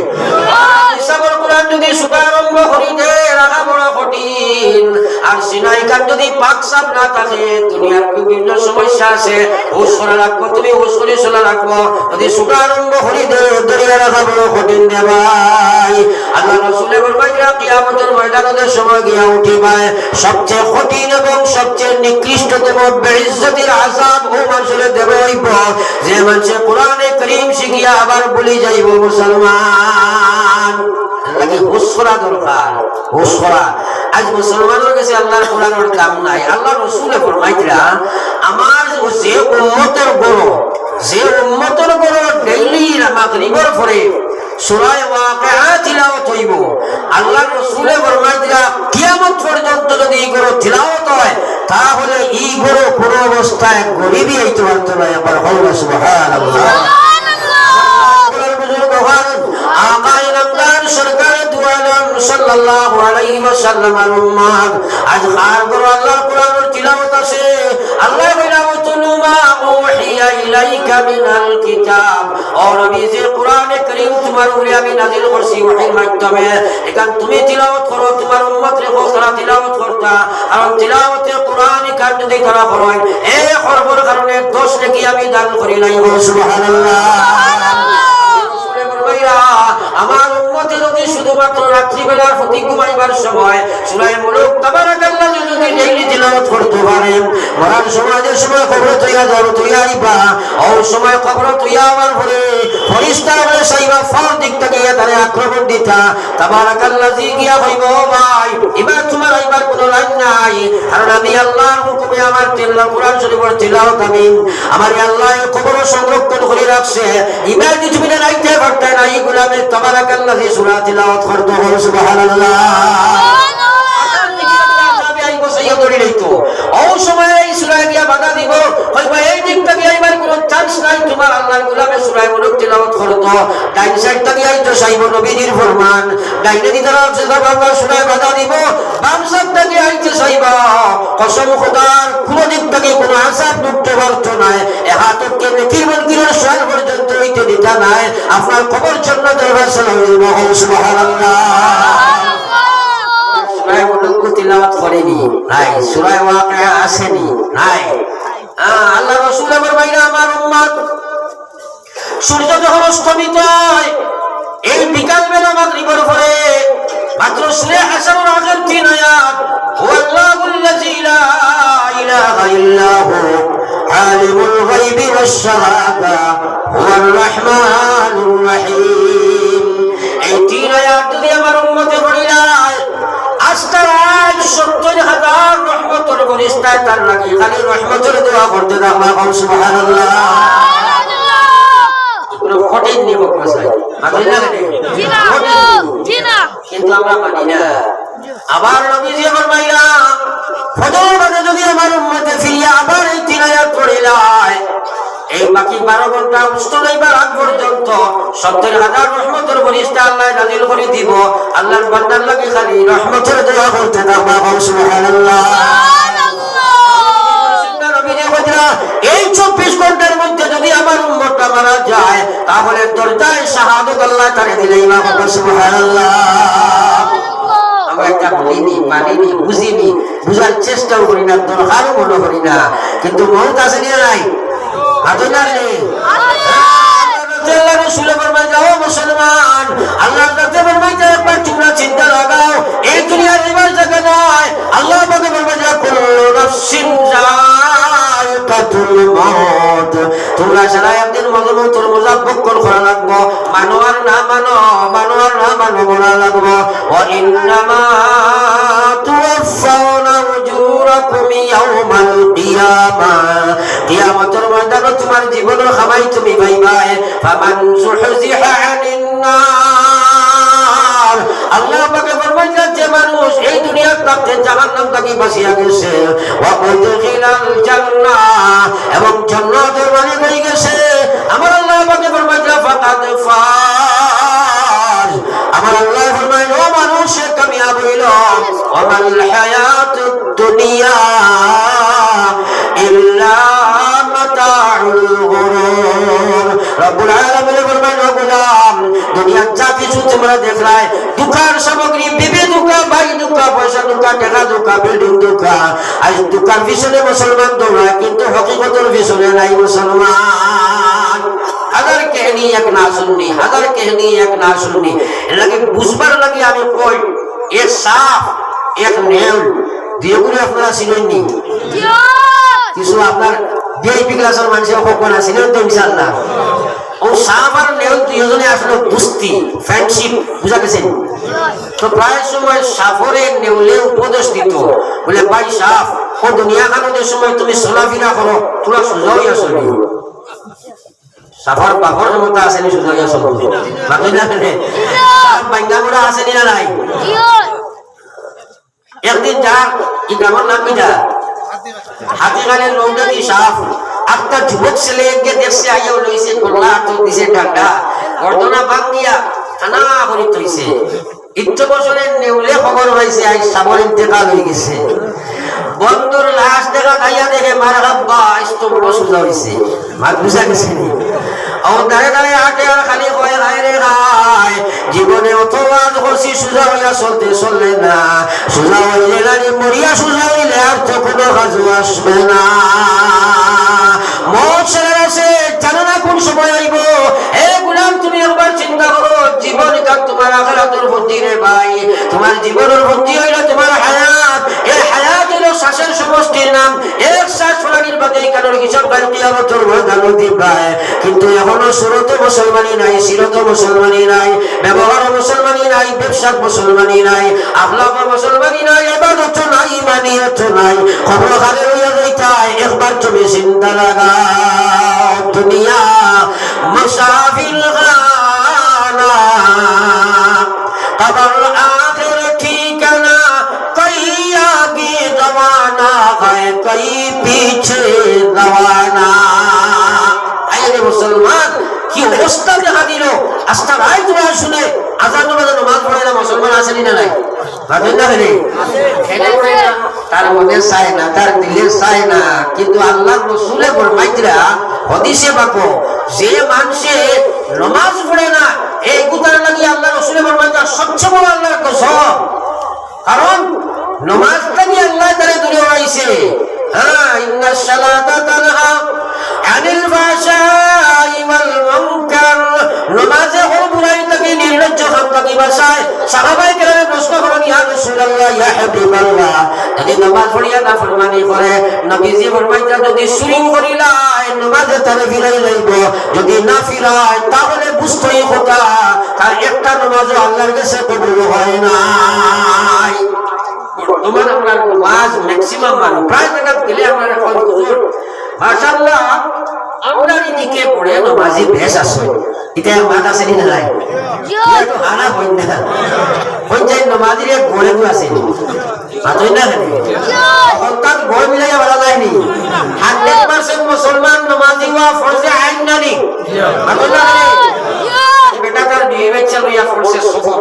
ইসলামের কোরআন যদি শুভারম্ভ করি দে রাখা বড় কঠিন আর সিনাই কান যদি পাক সাফ না থাকে দুনিয়ার বিভিন্ন সমস্যা আছে হুশ করা রাখবো তুমি হুশ করে চলা রাখবো যদি শুভারম্ভ করি দে দরিয়া রাখা বড় কঠিন দে ভাই আল্লাহ রাসূল বলেন কিয়ামতের ময়দানের সময় গিয়া উঠিবায় সবচেয়ে কঠিন এবং সবচেয়ে নিকৃষ্টতম বেইজ্জতির আযাব ও মানুষের দেবে হইব যে মানুষ কোরআনে কারীম শিখিয়া আবার ভুলে যাইব মুসলমান লাগি হুশ করা দরকার হুশ করা আজ মুসলমানের কাছে আল্লাহর কোরআনের দাম নাই আল্লাহ রাসূল ফরমাইতরা আমার যে উম্মতের বড় ডেইলি মাগরিবের পরে সূরা ওয়াকিআ তিলাওয়াত হইব আল্লাহর রাসূল ফরমাইতরা কিয়ামত পর্যন্ত যদি এই গরো তিলাওয়াত হয় তাহলে এই গরো পুরো অবস্থায় গরিবই হইতে পারত না আবার বলুন সুবহানাল্লাহ আকাই নামদার সরকার দুআলম সাল্লাল্লাহু আলাইহি ওয়াসাল্লাম উম্মাত আজ খার করে আল্লাহর কোরআনের তিলাওয়াত আছে আল্লাহ বলেন মা উহিয়া ইলাইকা মিনাল কিতাব ও নবী যে কোরআনে কারীম তোমার উপরে আমি নাযিল করছি ওহীর মাধ্যমে এখন তুমি তিলাওয়াত করো তোমার উম্মতরে কোরআন তিলাওয়াত করতা আর তিলাওয়াতে কোরআন কার যদি তারা করেন এই হরফের কারণে 10 নেকি আমি দান করি নাই সুবহানাল্লাহ আমার উম্মতে যদি শুধুমাত্র রাত্রিবেলার প্রতি ঘুমাইবার সময় সূরা মুলক তাবারাকাল্লাহ যদি ডেইলি তিলাওয়াত করতে পারেন মরার সময় যে সময় কবর তৈয়া যাও তুই আইবা ওই সময় কবর তুই আমার পরে ফেরেশতারা বলে সাইবা ফল দিক থেকে তারে আক্রমণ দিতা তাবারাকাল্লাহ জি গিয়া হইব ভাই এবার তোমার আইবার কোনো লাইন নাই কারণ আমি আল্লাহর হুকুমে আমার কোরআন শরীফের তিলাওয়াত আমি আমার আল্লাহ কবর সংরক্ষণ করে রাখছে এবার যদি তুমি রাইতে পারতে না এই গোলামে তাবারাকাল্লাহ সূরা তিলাওয়াত করতে হবে সুবহানাল্লাহ সময় এই সূরা দিয়া বাধা দিব হয়তো এই দিকটা দিয়ে আইবার কোনো চান্স নাই তোমার আল্লাহর গোলামে সূরা মুলক তিলাওয়াত করতো ডাইন সাইড থেকে আইতো সাইব নবীর ফরমান ডাইনে দিদার বাবা সূরা বাধা দিব বাম সাইড থেকে আইতো সাইবা কসম খোদার কোন দিক থেকে কোনো আযাব ঢুকতে পারতো না হাতকে নেকির মনকিরের সোয়াল পর্যন্ত হইতে দিতা নাই আপনার কবর জন্য দরবার সালাম সুবহানাল্লাহ সূরা মুলক তিলাওয়াত করেনি নাই সূরা ওয়াকিয়া আসেনি নাই আল্লাহ রাসূল ফরমাইলেন আমার উম্মত সূর্য যখন অস্তমিত হয় এই বিকাল বেলা মাগরিবের পরে মাত্র সূরা হাশরের আগের 3 আয়াত হুয়াল্লাহুল্লাযী লা ইলাহা ইল্লা হু আলিমুল গায়বি ওয়াশ শাহাদা হুয়ার রাহমানুর রহিম এই 3 আয়াত যদি আমার উম্মতে পড়িলায় আজকাল 70,000 রহমতের ফেরেশতা তার লাগি খালি রহমতের দোয়া করতে থাকবা সুবহানাল্লাহ কঠিন নিয়ম আছে মানি না কিন্তু আমরা মানি না আবার নবীজি ফরমাইলা ফজর বাদে যদি আমার উম্মতে ফিরিয়া আবার এই 3 আয়াত পড়িলায় এই বাকি 12 ঘন্টা মুস্তলাইবার আগ পর্যন্ত 70,000 রহমতের ফেরেশতা আল্লাহ নাযিল করে দিব আল্লাহর বান্দার লাগি খালি রহমতের দোয়া করতে থাকবা সুবহানাল্লাহ এই 24 ঘন্টার মধ্যে যদি আমার উম্মতটা মারা যায় তাহলে দরজায় শাহাদাত আল্লাহ তারে দিলেই মা সুবহানাল্লাহ আমরা এটা বলিনি মানিনি বুঝিনি বুঝার চেষ্টাও করি না দরকারও মনে করি না কিন্তু মত আছে না নাই আদনার নেই আল্লাহ রাসূল ফরমায় যাও মুসলমান আল্লাহ তাতে ফরমাইতে একবার তোমরা চিন্তা লাগাও এই দুনিয়ার জীবন জায়গা নয় আল্লাহ পাক ফরমায় কুল্লু নাফসিন যায়কাতুল মাউত তোমরা সারা একদিন মজমুতুল মুজাব্বকর করা লাগবো মানোয়ার না মানো বলা লাগবো ওয়া ইন্নামা তুওয়াফাউনা উজুরাকুম ইয়াওমাল কিয়ামতের ময়দানে তোমার জীবনের খামাই তুমি পাইবা ফামান যুহজিহা আনিন নার আল্লাহ পাকে ফরমায় যে মানুষ এই দুনিয়ার তাকে জাহান্নাম থেকে বাঁচিয়ে গেছে ওয়া উদখিলাল জান্নাহ এবং জান্নাতের মানে হয়ে গেছে আমার আল্লাহ পাকে ফরমায় ফাকাদ ফাজ আমার আল্লাহ ফরমায় ও মানুষ কামিয়াব হইল ওয়া মাল হায়াতুদ দুনিয়া ইল্লা মাতাউল গুরুর রব্বুল আলামিন ফরমায় ও গোলাম দুনিয়ার যা কিছু তোমরা দেখলাই দুকার সামগ্রী বিবি দুকা ভাই দুকা পয়সা দুকা টাকা দুকা বিল্ডিং দুকা আজ দুকার পিছনে মুসলমান দৌড়ায় কিন্তু হকিকতের পিছনে নাই মুসলমান হাজার কাহিনী এক না শুননি এলাকে বুঝবার লাগে আমি কই এক সাপ এক নেউল দিয়েগুলো আপনারা চিনেননি কিছু আপনার ভিআইপি ক্লাসের মানুষের কখন ছিলেন তো ইনশাআল্লাহ ও সাপ আর নেউল দুইজনে আসলে দুস্তি ফ্রেন্ডশিপ বুঝা গেছেন তো প্রায় সময় সাফরে নেউলে উপদেশ দিত বলে ভাই সাপ ও দুনিয়া খানোর সময় তুমি চলাফেরা করো তোরা সোজা হইয়া চলবি সাফার বাঘর ক্ষমতা আসেনি সোজা হইয়া চলবি বাকি না সাপ বাঙ্গামুড়া আসেনি না নাই একদিন যার এই গ্রামের নাম কিটা হাতিগানের নৌকাটি সাপ একটা যুবক ছেলে একে দেখছে আইয়াও লইছে গোলা তো দিছে ঠান্ডা গর্দনা ভাঙ্গিয়া টানা করে তৈছে ইচ্ছ বছরের নেউলে খবর হয়েছে আজ সাবর ইন্তেকাল হয়ে গেছে বন্ধুর লাশ দেখা খাইয়া দেখে মারহাব্বা আজ তো বড় সোজা হয়েছে মাত বুঝা গেছে দাঁড়ে হাঁটে আর খালি কয়ে খায় রে খায় জীবনে অত আজ করছি সোজা হইয়া চললে না সোজা হইলে গাড়ি মরিয়া সোজা হইলে আর তো কোনো কাজ আসবে না মত ছেড়ে আছে জানো না কোন সময় আইব এ গুলাম তুমি একবার চিন্তা করো জীবন কাল তোমার আখিরাতের বুদ্ধি রে ভাই তোমার জীবনের বুদ্ধি হইল তোমার হায়াত এই হায়াত হইল শ্বাসের সমষ্টির নাম এক শ্বাস ফলানির বাদে কারোর হিসাব কাল কিয়ামতের ময়দানে দিবে কিন্তু এখনো সুরতে মুসলমানি নাই সিরতে মুসলমানি নাই ব্যবহার মুসলমানি নাই ব্যবসা মুসলমানি নাই আখলাক মুসলমানি নাই ইবাদত নাই ইমানিয়ত নাই খবর খালে হইয়া যাইতায় একবার তুমি চিন্তা লাগাও দুনিয়া মুসাফির গানা কবর আখির ঠিকানা কই আগে জমানা হয় কই পিছে রওয়ানা আইরে মুসলমান কি কি অবস্থা দেখা দিল আস্থা রায় তোরা শুনে আজান নামাজ পড়ে না মুসলমান আসেনি না নাই ভাবেন না তার মনে চায় না তার দিলে চায় না কিন্তু আল্লাহর রাসূলে ফরমাইতরা হাদিসে পাকো যে মানুষে নামাজ পড়ে না এই গুতার লাগি আল্লাহর রাসূলে ফরমাইতরা সবচেয়ে বড় আল্লাহর কসম কারণ নামাজটা কি আল্লাহ তারে দূরে হইছে হ্যাঁ ইন্নাস সালাতা তানহা আনিল ফাহশাই ওয়াল মুনকার নামাজে হল বুরাই থেকে নির্লজ্জ কাম থেকে বাঁচায় সাহাবায়ে কেরামে প্রশ্ন করেন ইয়া রাসূলুল্লাহ ইয়া হাবিবাল্লাহ যদি নামাজ পড়িয়া নাফরমানি করে নবীজি ফরমাইতা যদি চুরি করিলাই নামাজে তারে ফিরাই লইব যদি না ফিরায় তাহলে বুঝতেই কথা তার একটা নামাজও আল্লাহর কাছে কবুল হয় না তোমার আমরা নামাজ ম্যাক্সিমাম মানুষ প্রায় জায়গা গেলে আমরা এখন হুজুর মাশাআল্লাহ আমরা এদিকে পড়ে নামাজি বেশ আছে এটা মাত আছে না নাই তো আনা হই না হই যায় নামাজির এক ঘরে তো আছে মাতই না হঠাৎ ঘর মিলাইয়া বলা যায়নি 100% মুসলমান নামাজি ওয়া ফরজে আইন নানি মাতই না বেটা তার বিয়ে বাচ্চা লইয়া ফরজে সফর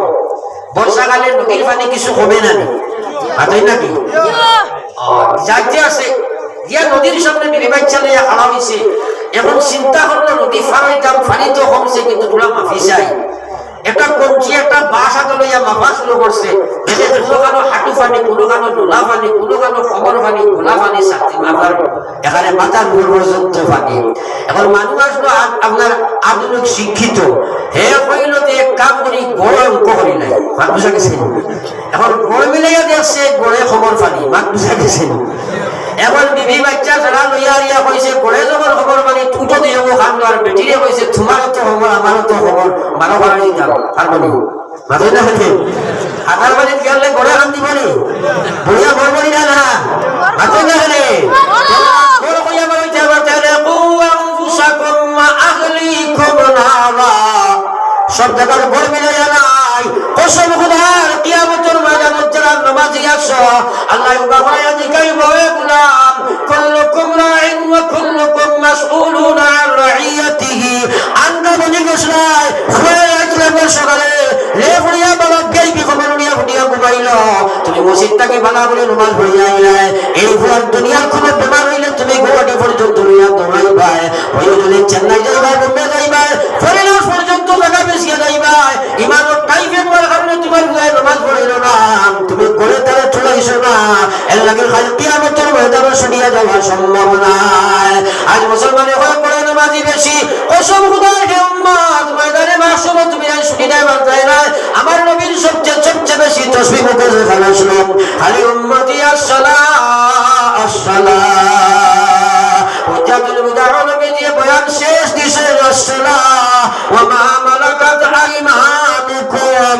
বর্ষাকালে নদীর পানি কিছু হবে না মাতই নাকি যাইতে আছে দিয়া নদীর সামনে বিবি বাচ্চা লইয়া খাড়া হইছে এখন চিন্তা করলো নদী ফারাইতাম পানি তো কমছে কিন্তু তোরা মাফি চাই একটা কঞ্চি একটা বাঁশ হাতে লইয়া মাফা শুরু করছে এতে কোনো কানো হাঁটু পানি কোনো কানো ডোলা পানি কোনো কানো খবর পানি গোলা পানি সাথে মাথার এখানে মাথার মূল পর্যন্ত পানি এখন মানুষ আসলো আপনার আধুনিক শিক্ষিত হে কইল যে এক কাম করি গড় অঙ্ক করি নাই মাত বুঝা গেছে এখন গড় মিলাইয়া দেখছে গড়ে খবর পানি মাত বুঝা গেছে এখন বিবি বাচ্চা যারা লইয়া রিয়া কইছে গড়ে যখন খবর পানি টুটো দিয়ে খান্ড আর বেটিরে কইছে তোমারও তো খবর আমারও তো খবর মানো পানি যাও আর বলি মাথায় না খেতে হাতার বাড়ি গেলে গড়ে খান দিব নি বুড়িয়া ঘর বলি না না মাথায় না খেলে গড় কইয়া বলি যাবা তাহলে কুয়াংফুসাকুম মা আহলিকুম নারা সব জায়গার গড় মিলাইয়া নাই কসম খোদার কিয়ামতের ময়দানে যারা নামাজি আছো আল্লাহ উবায়া জিকাইব হে গোলাম কুল্লুকুম রাইন ওয়া কুল্লুকুম মাসউলুন আন রাইয়াতিহি আন্দা বনি গছলাই হয় আজকে সকালে লে ফুরিয়া বাবা গাইবি খবর নিয়া ফুটিয়া ঘুমাইলো তুমি মসজিদটাকে বানা বলে নামাজ পড়িয়া আইলে এই পুরো দুনিয়ার কোন বেমার হইলে তুমি গোয়াটি পর্যন্ত নিয়া দৌড়াইবা প্রয়োজনে চেন্নাই যাইবা বোম্বে যাইবা ফরিদপুর পর্যন্ত জায়গা বেশিয়া যাইবা ইমানত টাইপের কারণে তোমার গায়ে নামাজ পড়িল না তুমি করে তারা চলাইছো না এর লাগে খালি কিয়ামতের ময়দানে শুনিয়া যাওয়া সম্ভব নয় আজ মুসলমানে হয় পড়ে নামাজি বেশি কসম খোদার হে উম্মত ময়দানে মাসুম তুমি আজ শুনি নাই বান্ধাই না আমার নবীর সবচেয়ে বেশি তাসবিহ মুখে খানা শুনুন খালি উম্মতি আসসালাহ আসসালাহ হুজ্জাতুল মুদাহ নবী দিয়ে বয়ান শেষ দিছে আসসালাহ ওয়া মা মালাকাত আইমানুকুম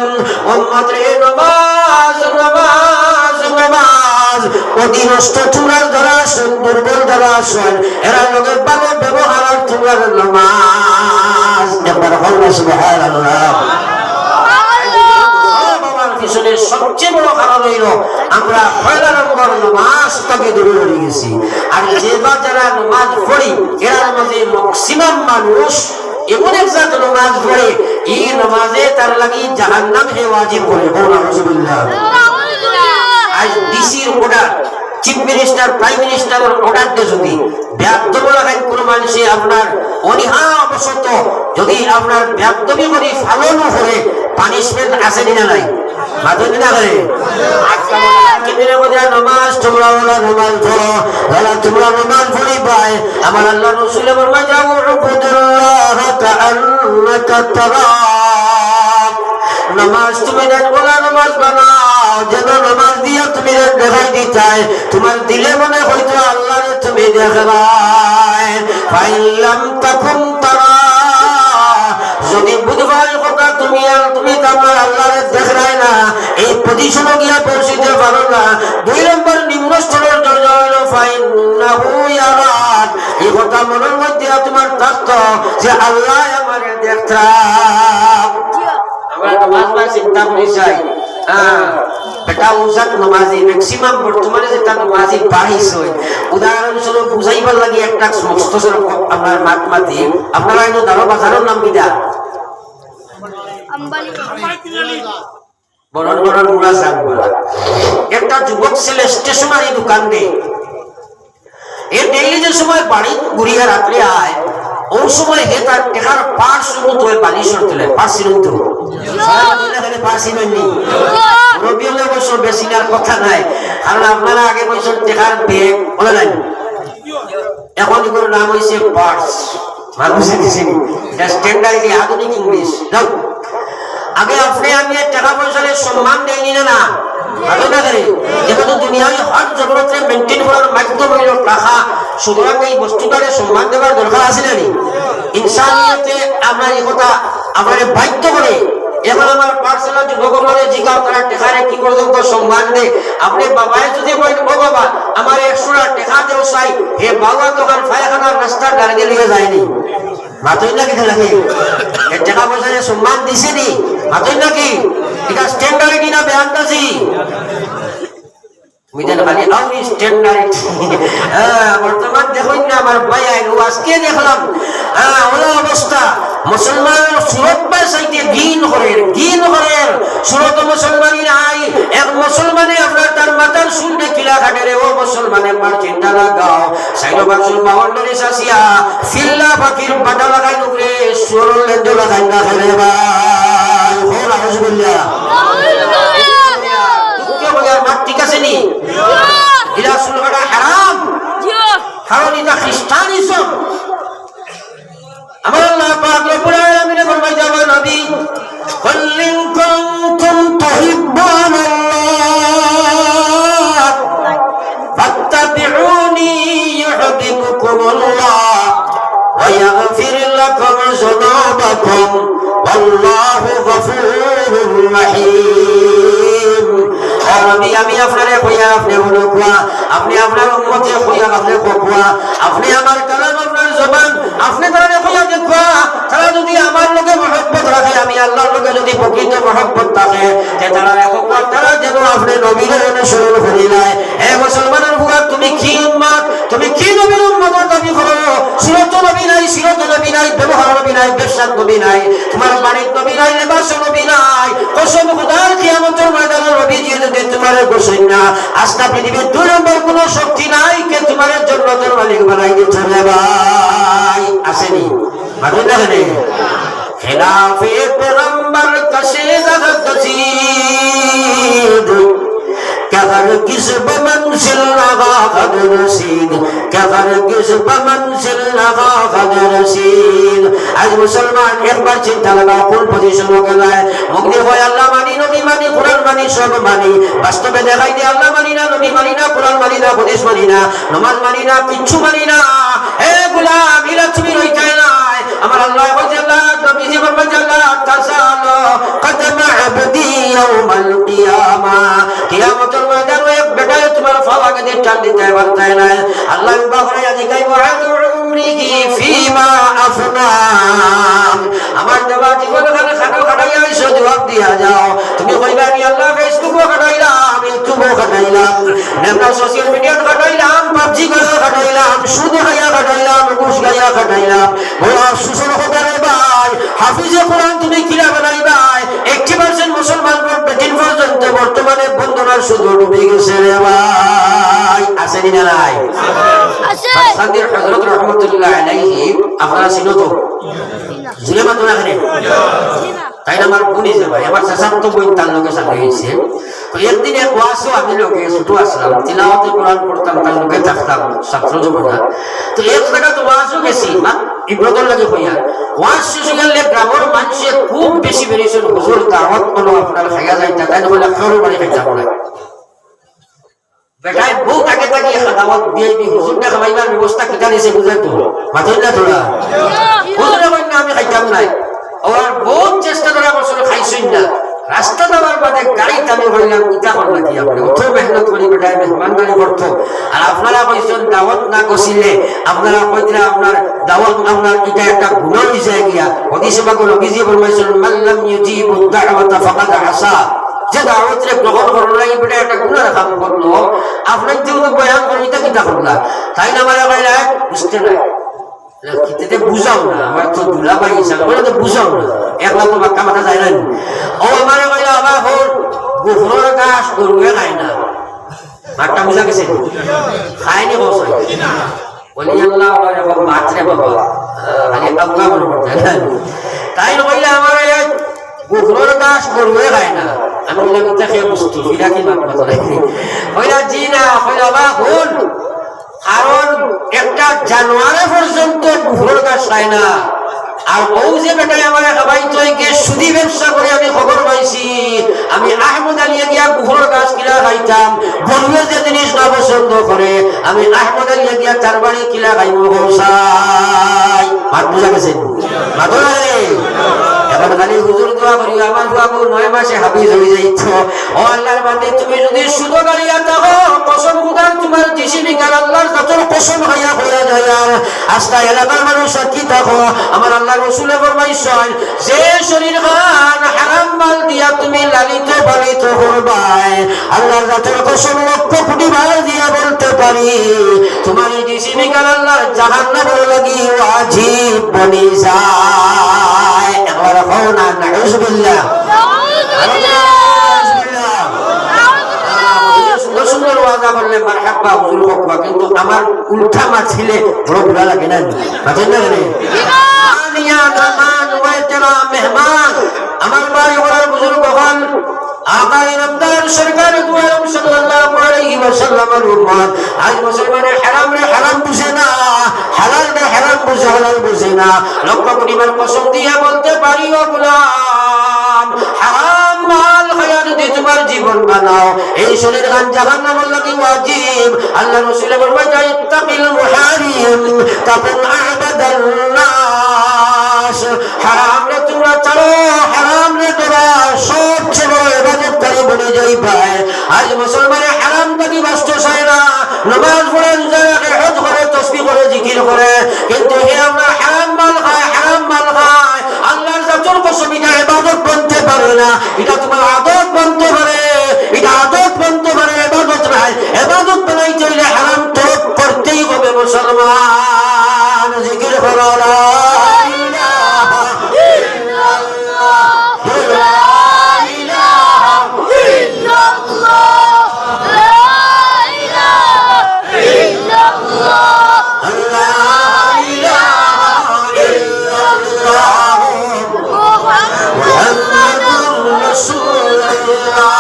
উম্মতের নামাজ নামাজ নামাজ অধীনস্থ তোমরা যারা আছেন দুর্বল যারা আছেন এরা লোকের ভালো ব্যবহার আর তোমরা নামাজ একবার বলুন সুবহানাল্লাহ পিছনে সবচেয়ে বড় কারণ হইল আমরা পয়লা নম্বর নামাজ থেকে দূরে রয়ে গেছি আর যেবার যারা নামাজ পড়ি এর মধ্যে ম্যাক্সিমাম মানুষ এমন এক জাত নামাজ পড়ে এই নামাজে তার লাগি জাহান্নাম হে ওয়াজিব করে বলুন আলহামদুলিল্লাহ আজ ডিসির অর্ডার চিফ মিনিস্টার প্রাইম মিনিস্টারের অর্ডার দিয়ে যদি ব্যাধব লাগাই কোনো মানুষে আপনার অনিহা অবসত যদি আপনার ব্যাধবি করে ফালনও করে পানিশমেন্ট আছে না নাই মাধুরী না করে কিনে বোঝা নামাজ তোমরা নামাজ পড়ো যারা তোমরা নামাজ পড়ি পায় আমার আল্লাহ রাসূলের ফরমান যাও উবুদুল্লাহ কাআন্নাকা তারা নামাজ তুমি বলা নামাজ বানাও যেন নামাজ দিয়ে তুমি দেখাই দিতাই তোমার দিলে মনে হয়তো আল্লাহরে তুমি দেখাই ফাইলাম তাকুম তারা যদি বুধবার কথা তুমি আর তুমি তোমার আল্লাহরে দেখাই না এই পজিশনে গিয়া পৌঁছতে পারো না দুই নম্বর নিম্ন স্তরের দরজা হলো ফাইন্নাহু ইয়ারাক এই কথা মনের মধ্যে তোমার থাকতো যে আল্লাহ আমারে দেখতা আমরা নামাজ পড়ে চিন্তা করি চাই বেটা উজাত নমাজি ম্যাক্সিমাম বর্তমানে যেটা নমাজি বাড়িস হয় উদাহরণস্বরূপ বুঝাইবার লাগি একটা মস্ত আপনার মাত মাতি আপনারা এই দারো বাজারের নাম কিটা বড় বড় মুড়া সাপ একটা যুবক ছেলে স্টেশনারি দোকান নেই এর ডেইলি যে সময় বাড়ি ঘুরিয়া রাত্রে আয় ওই সময় হে তার টেকার পার্স শুরু হয়ে বালিশর তুলে পার্স শুরু তো পার্সি নেই রবিউলের বছর বেশি আর কথা নাই কারণ আপনারা আগে বছর টেকার ব্যাগ বলে নাই এখন এগুলোর নাম হয়েছে পার্স মানুষে দিছেনি এটা স্ট্যান্ডার্ড আধুনিক ইংলিশ আগে আপনি আমি টাকা পয়সার সম্মান দেয়নি না ভালো না করে যেহেতু দুনিয়ায় হর জগতে মেনটেন করার মাধ্যম হইল টাকা সুতরাং এই বস্তুটারে সম্মান দেওয়ার দরকার আছে না ইনসানিয়তে আমরা এই কথা আমার বাধ্য করে এখন আমার পার্সোনাল যুবকমরে জিগাও তারা টেকারে কি পর্যন্ত সম্মান দেয় আপনি বাবায় যদি বলেন ও বাবা আমার 100 টাকা দেও চাই হে বাবা দোকান ফায়খানার রাস্তার গাড়ি লিয়ে যায়নি মাতই না কিছু নাকি টাকা পয়সা সম্মান দিছেনি মাতই নাকি এটা স্ট্যান্ডার্ড না বেআন্দাজি মিজান খালি আউনি স্ট্যান্ডার্ড বর্তমান দেখুন না আমার ভাই আইলো আজকে দেখলাম ওলা অবস্থা মুসলমানের সুরত পায় সাইতে ঘিন করেন সুরত মুসলমানি নাই এক মুসলমানে আপনার তার মাথার শুনতে কিলা কাটে রে ও মুসলমানে আমার চিন্তা লাগাও সাইলো বাসুর বাউন্ডারি সাসিয়া ফিল্লা ফাকির বাটা লাগাই নুরে সুরল লেন্দ লাগাই না খেলে ভাই হোল আউযুবিল্লাহ ঠিক আছে নি এটা শুনবাটা হারাম কারণ এটা খ্রিস্টানিজম আমার আল্লাহ পাক রব্বুল আলামিন ফরমায় যাবা নবী কুল্লিন কুনতুম তুহিব্বুনাল্লাহ ফাত্তাবিউনি ইউহিব্বুকুমুল্লাহ ওয়া ইয়াগফির লাকুম যুনুবাকুম ওয়াল্লাহু গফুরুর রহিম আমি আপনারে কইয়া আপনি হলো কোয়া আপনি আপনার উম্মতে কইয়া আপনি কোয়া আপনি আমার কালাম আপনার জবান আপনি তারে কইয়া দেখবা তারা যদি আমার লগে মহব্বত রাখে আমি আল্লাহর লগে যদি প্রকৃত মহব্বত থাকে তে তারা একবার তারা যেন আপনি নবীর অনুসরণ করিলাই হে মুসলমানের বুয়া তুমি কি উম্মত তুমি কি নবীর উম্মত দাবি করো সুরত নবী নাই সিরত নবী নাই ব্যবহার নবী নাই বেশাত নবী নাই তোমার বাণিজ্য নবী নাই লেবাস নবী নাই কসম খোদার কিয়ামতের ময়দানে নবী যদি তোমার গোসইন না আজকে পৃথিবীর দুই নম্বর কোন শক্তি নাই কে তোমার জান্নাতের মালিক বানাই দিতে রে ভাই আসেনি মাঝে দেখেন খেলাফে পেগম্বর কশিদা তসিদ कहर किस बमंजिल लगा कद रसीद कहर किस बमंजिल लगा कद रसीद आज मुसलमान एक बार चिंता लगा कौन पोजीशन हो गया है मुक्ति हो अल्लाह मानी नबी मानी कुरान मानी सब मानी वास्तव में दिखाई दे अल्लाह मानी ना नबी मानी ना कुरान मानी ना हदीस मानी ना नमाज मानी ना किच्छु मानी ना हे गुलाम इला তুমি রইতে নাই আমার আল্লাহ বলে আল্লাহ নবী জি বলে আল্লাহ তাসালো কদম আবদি ইয়াউমাল কিয়ামা কিয়ামতের ময়দানে এক বেটা তোমার ফাওয়াকে দিয়ে টান দিতে পারতে না আল্লাহ বাহরে আদিকাই ওয়াদু উমরিহি ফিমা আফনা আমার দেবা জীবন খানে খানো কাটাইয়া এসো জবাব দিয়া যাও তুমি কইবা আমি আল্লাহ ফেসবুকও কাটাইলাম ইউটিউবও কাটাইলাম নেমনা সোশ্যাল মিডিয়া কাটাইলাম পাবজি কাটাইলাম সুদ খাইয়া কাটাইলাম ঘুষ খাইয়া কাটাইলাম ওরা সুসল হতে ভাই হাফিজে কোরআন তুমি কিরা বানাই ভাই 80% মুসলমান বেটিন পর্যন্ত বর্তমানে বন্ধনার সুদ ডুবে গেছে রে ভাই আসেনি না নাই আছে সাদির হযরত রাহমাতুল্লাহ আলাইহি আপনারা চিনো তো জুলে মাত্র না করে তাই না আমার বুনি যে ভাই আমার চাচার তো বই তার লগে সাথে হইছে তো একদিন এক ওয়াজও আমি লগে ছোট আসলাম তিলাওয়াতে কোরআন পড়তাম তার লগে থাকতাম ছাত্র জীবনে তো এক জায়গা তো ওয়াজও গেছি না ইব্রাহিম লাগে কইয়া ওয়াজ শেষে গেলে গ্রামের মানুষে খুব বেশি বেরিয়েছেন হুজুর দাওয়াত কোনো আপনার খাইয়া যাইতা তাই বলে খাওয়ার বাড়ি খাইতা বলে বেটাই বউ তাকে তাকে দাওয়াত দিয়ে হুজুর না খাইবার ব্যবস্থা কিটা দিয়েছে বুঝাই তো মাথায় না তোরা হুজুর বলেন আমি খাইতাম নাই और बहुत চেষ্টা করা বছর খাইছই না রাস্তা যাওয়ার বাদে গাড়ি টানে হইলাম ইটা করলা কি আপনি অত মেহনত করি বেটায় মেহমানদারি করতো আর আপনারা কইছেন দাওয়াত না কইছিলে আপনারা কইরা আপনার দাওয়াত আপনার এটা একটা গুনাহ হয়ে যায় গিয়া হাদিসে পাক নবীজি ফরমাইছেন মাল্লাম ইউজিবু দাওয়াতা ফাকাদ আসা যে দাওয়াতরে গ্রহণ করলো না এটা একটা গুনাহ কাম করলো আপনি যেহেতু বয়ান করেন এটা কিটা করলা তাই না আমার কইলা বুঝতে না কিতে বুঝাও না আমার তো দুলা ভাই হিসাবে বলে তো বুঝাও না একলা তো বাক্কা মাথা যায় না ও আমার কইলা আবার হল গুহর গাছ গরুয়ে খায় না মাঠটা বুঝা গেছে খায়নি বসে বলি আল্লাহ মাত্রে বাবা খালি আল্লাহ মনে করতে তাই কইলা আমার গুহর গাছ গরুয়ে খায় না আমি বললাম এটা খেয়ে বুঝতো ফিরা কি মাত্রা করে কইলা জি না কইলা বা হল কারণ একটা জানোয়ারে পর্যন্ত গুহর গাছ খায় না আর ও যে বেটাই আমার খাবাই তৈকে সুদি ব্যবসা করে আমি খবর পাইছি আমি আহমদ আলিয়া গিয়া গুহর গাছ কিলা খাইতাম বলবে যে জিনিস না পছন্দ করে আমি আহমদ আলিয়া গিয়া তার বাড়ি কিলা খাইব হোসাই মাত বুঝা গেছে মাত এখন খালি হুজুর দোয়া করি আমার বাবু 9 মাসে হাফিজ হয়ে যাইত ও আল্লাহর বান্দে তুমি যদি সুযোগ আলিয়া থাকো কসম খুদার তোমার জিসিবি কার আল্লাহর যতর কসম হইয়া যায় আস্তা এলাকার মানুষ সাক্ষী থাকো আমার আল্লাহ রাসূলে ফরমাইছেন যে শরীর খান হারাম মাল দিয়া তুমি লালিত পালিত করবাই আল্লাহর যতর কসম লক্ষ কোটি বার দিয়া বলতে পারি তোমার এই জিসিবি কার আল্লাহর জাহান্নামের লাগি ওয়াজিব বনি যায় একবার হওনা নাউযুবিল্লাহ সুন্দর ওয়াজা করলে মারহাবা হুজুর বকবা কিন্তু আমার উল্টা মার ছিলে বড় বুড়া লাগে না বুঝেন না কেন আনিয়া নামান ওয়াইতরা মেহমান আমার ভাই ওরা বুজুর্গ হন আকায়ে নামদার সরকার দু আলম সাল্লাল্লাহু আলাইহি ওয়াসাল্লামের উম্মত আজ মুসলমানের হারাম রে হারাম বুঝে না হালাল রে হারাম বুঝে হালাল বুঝে না লক্ষ কোটি বার কসম দিয়া বলতে পারি ও গোলাম হারাম মাল খায়া যদি তোমার জীবন বানাও এই শরীর গান জাহান্নামের লাগি ওয়াজিব আল্লাহ রাসূল ফরমায় ইত্তাকিল মুহারিম তাকুন আবাদান নাস হারাম রে তোমরা ছাড়ো হারাম রে তোমরা সব ছেড়ে ইবাদতকারী বনে যাইবা আজ মুসলমানের হারাম থেকে বাঁচতে চায় না নামাজ পড়ে রোজা রাখে হজ করে তাসবিহ করে জিকির করে কিন্তু হে আমরা হারাম মাল খায় আল্লাহর যতর কসম এটা ইবাদত বনতে পারে না এটা তোমার আদত বনতে পারে এটা আদত বনতে পারে ইবাদত নয় ইবাদত বানাইতে হলে হারাম তরক করতেই হবে মুসলমান জিকির করো লা ইলাহা ইল্লাল্লাহ লা ইলাহা ইল্লাল্লাহ লা ইলাহা ইল্লাল্লাহ লা ইলাহা ইল্লাল্লাহ মুহাম্মাদুর রাসূলুল্লাহ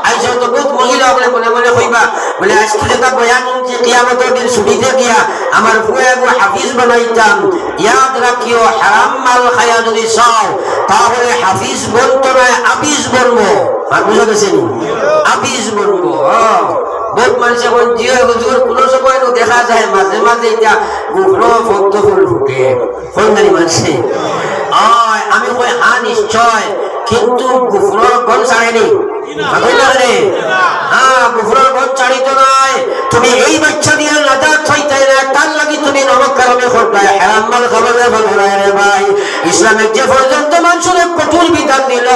আইসা তো বহুত মহিলা বলে মনে মনে কইবা বলে আজকে যেটা বয়ান যে কিয়ামতের দিন ছুটিতে গিয়া আমার ফুয়াগো হাফিজ বানাইতাম ইয়াদ রাখিও হারাম মাল খায়া যদি চাও তাহলে হাফিজ বলতো না আবিজ বলবো আর বুঝা গেছে আবিজ বলবো বহুত মানুষ এখন জিও হুজুর কোনো সময় দেখা যায় মাঝে মাঝে এটা গুহর ভক্ত ফুল ফুটে ফলদারি মানুষে আমি কই হ্যাঁ নিশ্চয় কিন্তু গুফরের গন ছাড়েনি গুফরের গন ছাড়িত নয় তুমি এই বাচ্চা দিয়ে নাজাত হইতে না তার লাগি তুমি নরক কারণে করবাই হারাম মাল খাবারে ভালো রে ভাই ইসলামের যে পর্যন্ত মানুষের কঠোর বিধান দিল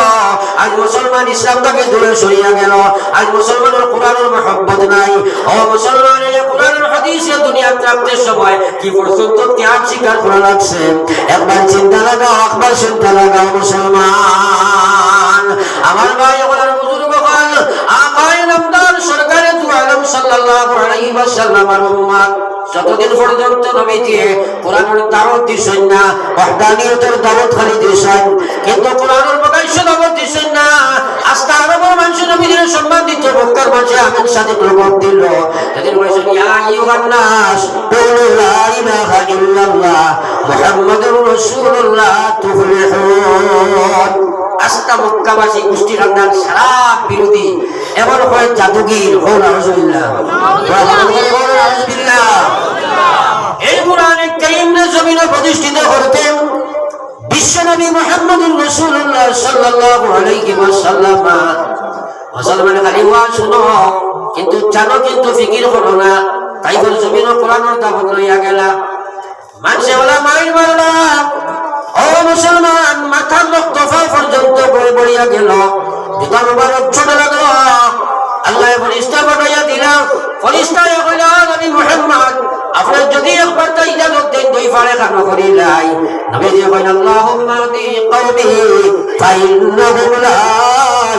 আজ মুসলমান ইসলামটাকে দূরে সরিয়া গেল আজ মুসলমানের কোরআনের মহব্বত নাই ও মুসলমানের কোরআনের হাদিসে দুনিয়া থাকতে সময় কি পর্যন্ত ত্যাগ স্বীকার করা লাগছে একবার চিন্তা লাগাও একবার চিন্তা লাগাও মুসলমান আমার ভাই ওনার বুজুর্গ হল আকায়ে নামদার সরকারে দু আলম সাল্লাল্লাহু আলাইহি ওয়াসাল্লামের উম্মত যতদিন পর্যন্ত নবীজি কোরআনের দাওয়াত দিছেন না ওয়াহদানিয়তের দাওয়াত খালি দিছেন কিন্তু কোরআনের প্রকাশ্য দাওয়াত দিছেন না আস্তে আরবের মানুষ নবীজির সম্মান দিতে মক্কার মানুষ আমিন সাদিক রকম দিল তাদের বলেছেন ইয়া আইয়ুহান নাস কুলু লা ইলাহা ইল্লাল্লাহ মুহাম্মাদুর রাসূলুল্লাহ তুফলিহুন আস্তা মক্কাবাসী গোষ্ঠী রান্নার সারা বিরোধী এমন হয় জাদুগির হল নাউযুবিল্লাহ নাউযুবিল্লাহ এই কোরআনে কারীমের জমিনে প্রতিষ্ঠিত করতেন বিশ্বনবী মুহাম্মদুর রাসূলুল্লাহ সাল্লাল্লাহু আলাইহি ওয়াসাল্লাম মুসলমান খালি ওয়াজ শুনো কিন্তু জানো কিন্তু ফিকির করো না তাই বল জমিনে কোরআনের দাওয়াত লইয়া গেলা মানুষে ওলা মাইর মারলা ও মুসলমান মাথার রক্ত পর্যন্ত বড়িয়া গেল জুতা মুবারক ছোট লাগলো আল্লাহ ফেরেশতা পাঠাইয়া দিলা ফেরেশতা কইলা নবী মুহাম্মদ আপনার যদি একবার তো ইজাজত দেন দুই ফাড়ে খানো করিলাই নবীজি কইলেন আল্লাহুম্মা দি কওমি ফাইন্নাহুম লা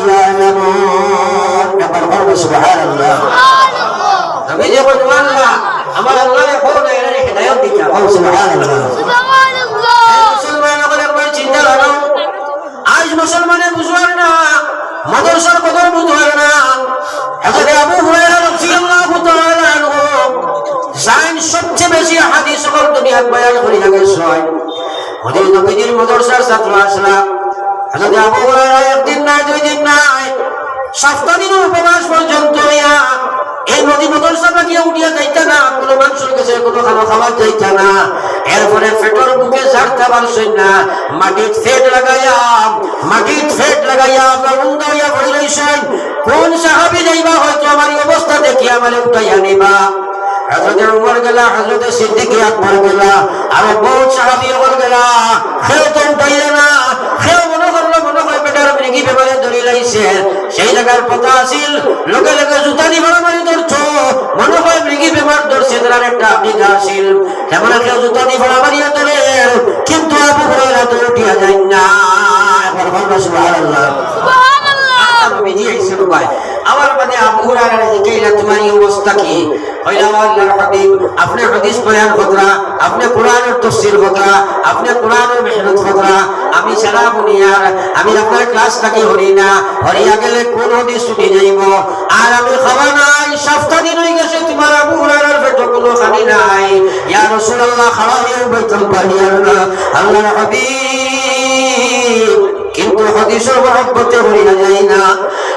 ইয়ালামুন সুবহানাল্লাহ নবীজি কইলেন আল্লাহ আমার আল্লাহ এখন এর হিদায়াত দিতা সুবহানাল্লাহ সুবহানাল্লাহ মুসলমান হলে একবার চিন্তা করো আজ মুসলমানে বুঝবার না মাদ্রাসার কদর বুঝবার না হযরত আবু হুরায়রা রাদিয়াল্লাহু তাআলা আনহু জান সবচেয়ে বেশি হাদিস সকল দুনিয়ার বয়ান করে গেছেন ওদের নবীজির মাদ্রাসার ছাত্র আসলাম হযরত আবু হুরায়রা একদিন না দুই দিন না 7 দিন উপবাস পর্যন্ত এই নদী মাদ্রাসা গিয়ে উঠিয়া যাইতা না কোনো মানুষের কাছে কোনো খানা খাবার যাইতা না এরপরে পেটর বুকে ঝাড়তে পারছেন না মাটির ফেট লাগাইয়া আপনার উন্দা হইয়া পড়ে রইছেন কোন সাহাবী যাইবা হয়তো আমার এই অবস্থা দেখি আমারে উঠাইয়া নিবা হযরত উমর গেলা হযরত সিদ্দিক আকবর গেলা আর বহুত সাহাবী হল গেলা কেউ তো উঠাইলে না কেউ মনে হয় পেটার মৃগী বেমারে ধরে লাইছে সেই জায়গার কথা আসিল লোকে জুতা দি মারামারি ধরছো মনে হয় মৃগী বেমার ধরছে তার একটা আকিদা আসিল যেমন কেউ জুতা দি মারামারি ধরে কিন্তু আবু হুরায়রা তো উঠিয়া যায় না সুবহানাল্লাহ নবীজি আইসেন ভাই আমার মানে আবু হুরায়রা জিজ্ঞাসা তোমার এই অবস্থা কি হইলা আল্লাহর হাবিব আপনি হাদিস বয়ান করা আপনি কোরআনের তাফসীর করা আপনি কোরআনের মেহনত করা আমি সারা দুনিয়ার আমি আপনার ক্লাসটাকে হরি না হরিয়া গেলে কোন হাদিস ছুটি যাইব আর আমি খাওয়া নাই 7 দিন হয়ে গেছে তোমার আবু হুরায়রার পেটে কোনো খানি নাই ইয়া রাসূলুল্লাহ খাওয়াইয়া বাইতুল বাড়িয়ার আল্লাহর হাবিব কিন্তু হাদিসের মহব্বতে হরিয়া যায় না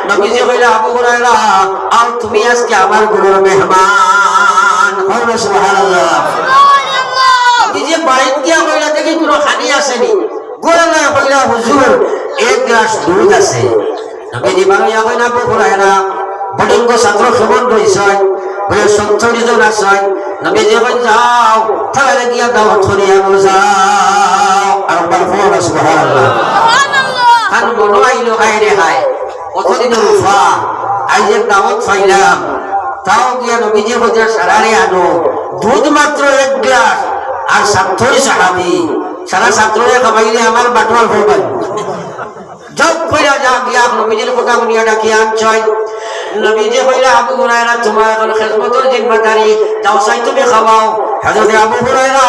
নবীজি কইলা আবু হুরায়রা আর তুমি আজকে আমার ঘরের মেহমান কইরা সুবহানাল্লাহ সুবহানাল্লাহ নবীজি বাইত দিয়া কইলা দেখি কোনো খানি আসেনি গোলা কইলা হুজুর এক গ্লাস দুধ আছে নবীজি বানাইয়া কইলা আবু হুরায়রা বডিঙ্গ ছাত্র খবর রইছেন বলে 70 জন আছেন নবীজি কই যাও তাহলে গিয়া দাওয়াত করিয়া যাও আর বারফা সুবহানাল্লাহ খান মনো আইলো হায়রে হায় কতদিনের উফা আইজের দাওয়াত পাইলাম তাও গিয়া নবীজি হজরা সারারে আনো দুধ মাত্র 1 গ্লাস আর 70 সাহাবী সারা ছাত্ররে খাবাইলে আমার বাটওয়াল হইবাই জব কইরা যা গিয়া নবীজির কথা শুনিয়া ডাকি আনছয় নবীজি কইলা আবু হুরায়রা তোমার এখন খেদমতের জিম্মাদারি দাও চাই তুমি খাওয়াও হযরত আবু হুরায়রা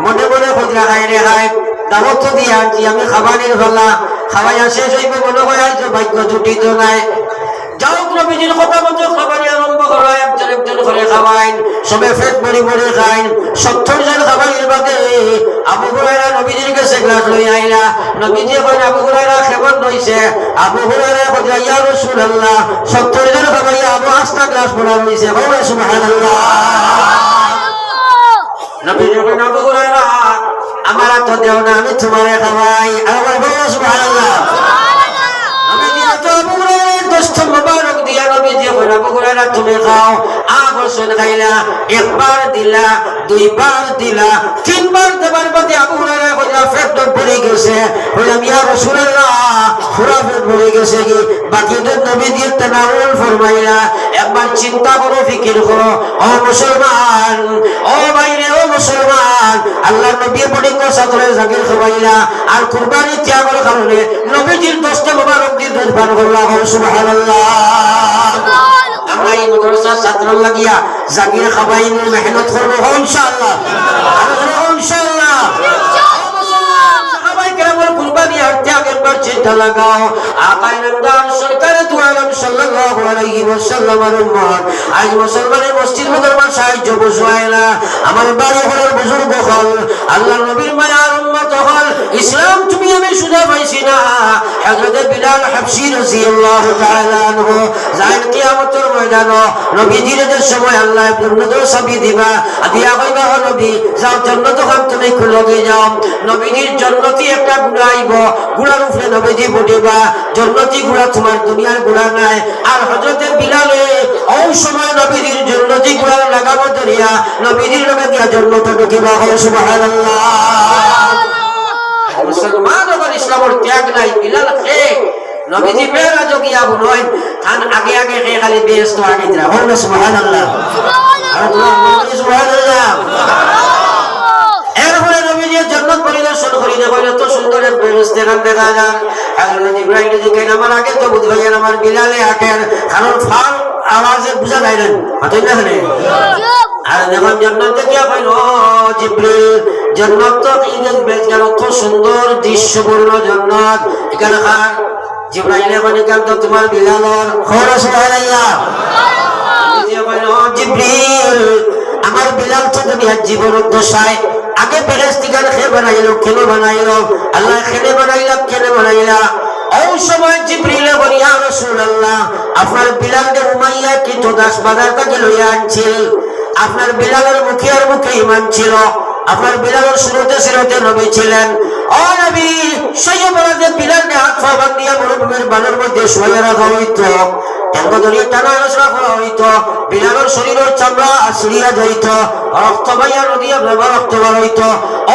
মনে মনে হজরা হায়রে হায় দাওয়াত তো দিয়া আনছি আমি খাবারের ফেলা খাওয়াইয়া শেষ হইব মনে হয় আজ ভাগ্য জুটি তো নাই যাও নবীজির কথা মতো খাবারই আরম্ভ করা একজন করে খাওয়াইন সবে পেট ভরি ভরি খাইন 70 জন খাবারের বাদে আবু হুরায়রা নবীজির কাছে গ্লাস লই আইলা নবীজি কইলেন আবু হুরায়রা কেমন হইছে আবু হুরায়রা কইলা ইয়া রাসূলুল্লাহ 70 জন খাবাইয়া আবু আস্তা গ্লাস ভরা হইছে কইলা সুবহানাল্লাহ নবীজি কইলেন আবু হুরায়রা আমার তো দেও না আমি তোমারে খাওয়াই আর বলো সুবহানাল্লাহ নবীজি তো আবু হুরায়রার দস্ত মুবারক দিয়া নবীজি কইলেন আবু হুরায়রা তুমি খাও আবসন খাইলা একবার দিলা দুইবার দিলা তিনবার দেবার বাদে আবু হুরায়রা কইলা পেট ভরে গেছে কইলাম ইয়া রাসূলুল্লাহ পুরা পেট ভরে গেছে কি বাকিদের নবীজি তানাউল ফরমাইলা একবার চিন্তা করো ফিকির করো ও মুসলমান ও ভাইরে ও মুসলমান আল্লাহর নবী বডিঙ্গ সাদরে জাকির খাওয়াইলা আর কুরবানি ত্যাগের কারণে নবীজির দস্তে মুবারক দিয়ে দুধ পান করলা সুবহানাল্লাহ আমরা এই মাদ্রাসার ছাত্র লাগিয়া জাকির খাওয়াইন মেহনত করব ইনশাআল্লাহ ইনশাআল্লাহ সাহাবায়ে কেরামের কুরবানি আর ত্যাগের পর চিন্তা লাগাও আকায়ে নামদার সরকার দু আলম সাল্লাল্লাহু আলাইহি ওয়াসাল্লামের উম্মত আজ মুসলমানের মসজিদ মুসলমান সাহায্য বুঝায়না আমার বাড়ি হলের বুজুর্গ হল আল্লাহর নবীর মায়ার উম্মত হল ইসলাম তুমি আমি শুধু পাইছি না হযরত বিলাল হাবশী রাদিয়াল্লাহু তাআলা আনহু যায়ের কিয়ামতের ময়দানে নবীজির যে সময় আল্লাহ জান্নাতের চাবি দিবা দিয়া কইবা নবী যাও জান্নাত খান তুমি খুলে যাও নবীজির জান্নাতি একটা গুড়া আইব গুড়ার উপরে নবীজি বডিবা জান্নাতি গুড়া তোমার দুনিয়ার গুড়া নাই আর হযরত বিলালে ওই সময় নবীজির জান্নাতি গুড়া লাগাবো দরিয়া নবীজির নামে দিয়া জান্নাতে ঢুকিবা সুবহানাল্লাহ মুসলমান আবার ইসলামের ত্যাগ নাই বিলাল খে নবীজি মেরাজ গিয়া হুনয় থান আগে আগে কে খালি বেহেশত আগে দিরা বল সুবহানাল্লাহ সুবহানাল্লাহ। এরপরে নবীজি জান্নাত পরিদর্শন করিতে কইলে তো সুন্দর এক বেহেশত দেখা যায়। হযরত ইব্রাহিম জি আমার আগে তো বুঝ ভাইয়ের আমার বিলালে আটের কারণ ফাল আওয়াজে বুঝা যায় না হতই না রে আর যখন জান্নাতে গিয়া কইল জিবরিল জান্নাত তো ইগেল বেশ গেল তো সুন্দর দৃশ্যপূর্ণ জান্নাত এখানে খান জিবরাইল বলে কেন তো তোমার বিলালর খরচ সুবহানাল্লাহ জিবরিল আমার বিলাল তো দুনিয়া জীবন দশায় আগে ফেরেশতাকে খেয়ে বানাইলো কেন বানাইলো আল্লাহ খেলে বানাইলা কেন বানাইলা ওই সময় জিবরিল বলে ইয়া রাসূলুল্লাহ আপনার বিলালকে উমাইয়া কি তো দাস বাজার থেকে লইয়া আনছিল আপনার বিলালের মুখে আর মুখে ঈমান ছিল আপনার বিলালের শুরুতে নবী ছিলেন ও নবী সেই অপরাধে বিলালকে হাত পা বাঁধিয়া মরুভূমির বালুর মধ্যে শুয়ে রাখা হইত ট্যাঙ্গদরিয়া টানা আলোচনা করা হইত বিলালের শরীরের চামড়া আছড়িয়া যাইত রক্ত বাইয়া নদিয়া রক্ত বার হইত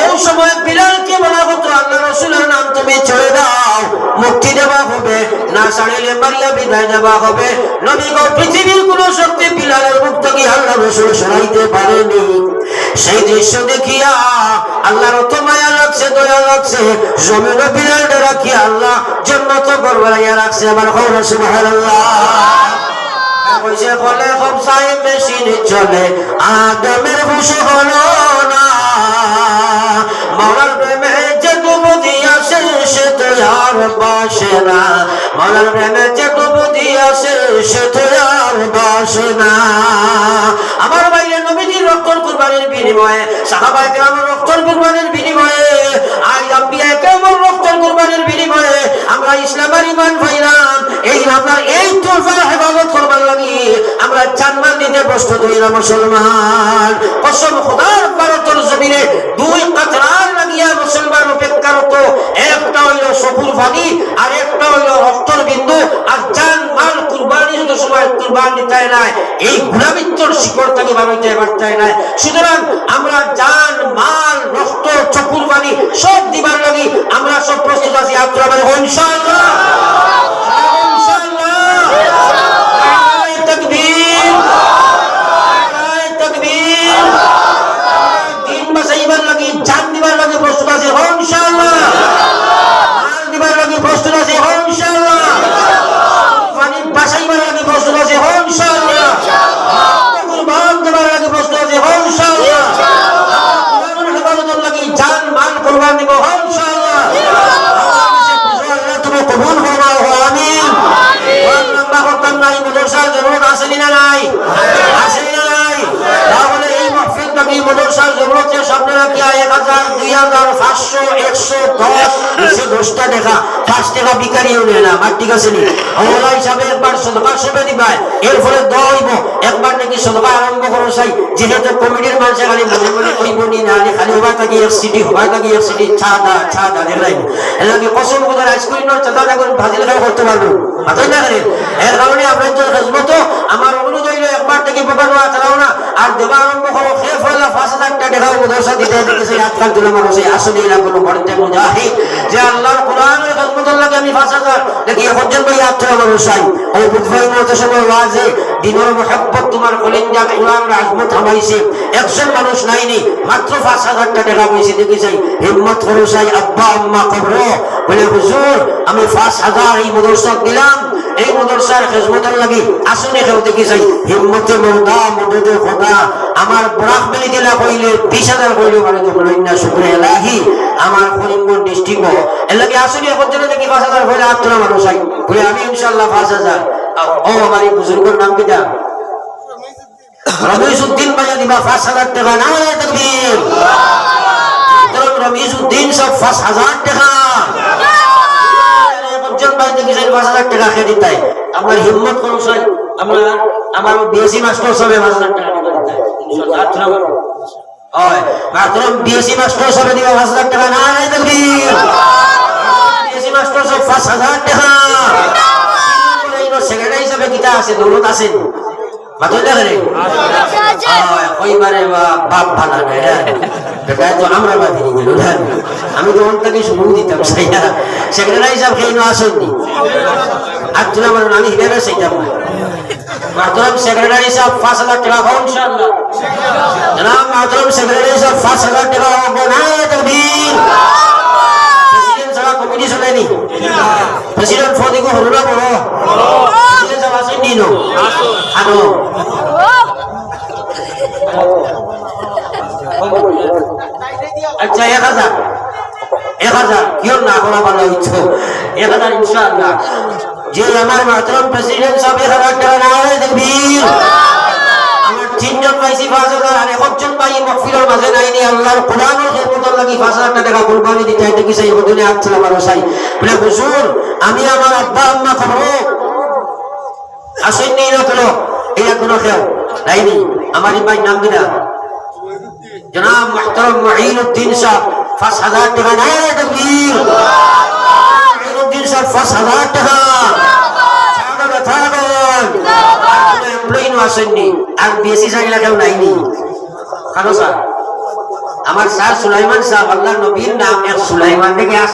ওই সময় বিলালকে বলা হতো আল্লাহ রাসূলের নাম তুমি ছেড়ে দাও মুক্তি দেওয়া হবে না ছাড়িলে মারিয়া বিদায় দেওয়া হবে নবী গো পৃথিবীর কোন শক্তি বিলালের মুখ থেকে আল্লাহ রাসূল সরাইতে পারেনি। সেই দৃশ্য দেখিয়া আল্লাহর অত মায়া লাগছে দয়া লাগছে জমিনে বিলালকে রাখি আল্লাহ জান্নাত ঘর বানাইয়া রাখছে আমার কওম সুবহানাল্লাহ। কইছে বলে খুব সাই মেশিন চলে আদমের খুশি হলো না মাওলার প্রেমে যে ডুবুদি আসে সে তো আর বাসে না মাওলার প্রেমে যে ডুবুদি আসে সে তো আর বাসে না। আমার বাইরে নবীজির রক্তর কুরবানির বিনিময়ে সাহাবায়ে কেরামের রক্তর কুরবানির বিনিময়ে আজ আম্বিয়ায়ে কেরামের রক্তর কুরবানির বিনিময়ে আমরা ইসলামের ঈমান পাইলাম। এই আপনার এই তোফা হেফাজত করবার লাগি আমরা জান্নাত দিতে প্রস্তুত হইলা মুসলমান। কসম খোদার ভারতের জমিনে দুই কাতরার লাগিয়া মুসলমান অপেক্ষারত একটা হইল সফুর পানি আর একটা হইল রক্তর বিন্দু আর জান মাল কুরবানি যদি সময় কুরবান দিতে নাই এই গুলামিত্বর শিকড় থেকে বার হইতে পারতাই নাই। সুতরাং আমরা জান মাল রক্ত চকুর পানি সব দিবার লাগি আমরা সব প্রস্তুত আছি আপনারা ইনশাআল্লাহ যেহেতু কমিটির মানুষের খালি মনে মনে কইবনি না খালি হবার থাকি এফসিডি হবার থাকি এফসিডি ছাদা দেখলাই এলাকি কসম কোথায় আইসক্রিম চাঁদা করে ভাজি লেখা করতে পারবো মাথায় না করেন। এর কারণে আপনার খেজমত আমার অনুরোধ হইল একবার থেকে পকানো চালাও না আর দেওয়া আরম্ভ করো খেয়ে ফেলা 5,000 টাকা দেখাও মদরসা দিতে দেখেছে আজকাল তুলে মানুষ আসলে এরা কোনো পড়তে মুজাহিদ যে আল্লাহর কোরআনের খেজমতের লাগে আমি 5,000 দেখি পর্যন্ত ইয়াদ তোলা মানুষ চাই ওই বুধবার মতো সময় ওয়াজে দিনের মহব্বত তোমার কলিঞ্জা কোরআনের আজমত হামাইছে 100 মানুষ নাইনি মাত্র 5,000 টাকা হয়েছে দেখি চাই হিম্মত করো চাই আব্বা আম্মা কবর বলে হুজুর আমি 5,000 এই মদরসা দিলাম এই মদরসার খেজমতের লাগি আসলে কেউ দেখি চাই হিম্মতে মৌদা মদদে খোদা আমার বরাক মিলি দিলা কইলে 20,000 কইলে মানে তো বলেন না শুকরিয়া ইলাহি আমার করিমগঞ্জ ডিস্ট্রিক্ট এর লাগি আসলে পর্যন্ত দেখি 5,000 কইলে আত্মরা মানুষ চাই বলে আমি ইনশাআল্লাহ 5,000 ও আমার এই বুজুর্গের নাম কি দা রমিজউদ্দিন বাজা দিবা 5,000 টাকা না তাকবীর রমিজউদ্দিন সব 5,000 টাকা পর্যন্ত বাইতে কি 5,000 টাকা খেয়ে দিতাই আমার হিম্মত করো চাই আমরা আমার বিএসসি মাস্টার সবে 5,000 টাকা দিতে ইনশাআল্লাহ হয় মাত্র বিএসসি মাস্টার সবে দিবা 5,000 টাকা না তাকবীর বিএসসি মাস্টার সব 5,000 টাকা এই সেকেন্ডারি হিসাবে কিটা আছে দৌলত আছে বাতই দেখে কইবারে বাপ ভালা নাই এটা তো আমরা বাদি গেল না আমি তো অন্তকে শুরু দিতাম সাইয়া সেক্রেটারি হিসাব খেয়ে না আসেননি আর তুমি আমার নানি হিরেবে সেইতাম না মাহতরম সেক্রেটারি সাহেব 5000 টাকা পাও ইনশাআল্লাহ জনাব মাহতরম সেক্রেটারি সাহেব 5000 টাকা পাবো না তাকবীর প্রেসিডেন্ট সাহেব কমিটি শুনাইনি প্রেসিডেন্ট ফদিকো হলো না বড় প্রেসিডেন্ট সাহেব আসেন নি নো আনো আচ্ছা 1000 কিও না করা ভালো হইছো 1000 ইনশাআল্লাহ যে আমার মাহতরম প্রেসিডেন্ট সাহেব 1000 টাকা নারে তাকবীর আমার তিনজন পাইছি 5000 আর একজন ভাই মাহফিলের মাঝে নাইনি আল্লাহর কোরআনের খেদমতের লাগি 5000 টাকা কুরবানি দিতে আইতে কি সেই বদলে হাত ছিল আমার সাই বলে হুজুর আমি আমার আব্বা আম্মা খবর আসেননি না কেন এটা কোনো খেও নাইনি আমার ভাই নাম দিনা জনাব মুহতারাম মুঈনুদ্দিন সাহেব 5000 টাকা নারে তাকবীর মুঈনুদ্দিন সাহেব 5000 টাকা আসেননি আর বেশি সাইলা কেউ নাইনি কারণ স্যার আমার স্যার সুলাইমান সাহেব আল্লাহর নবীর নাম এক সুলাইমান থেকে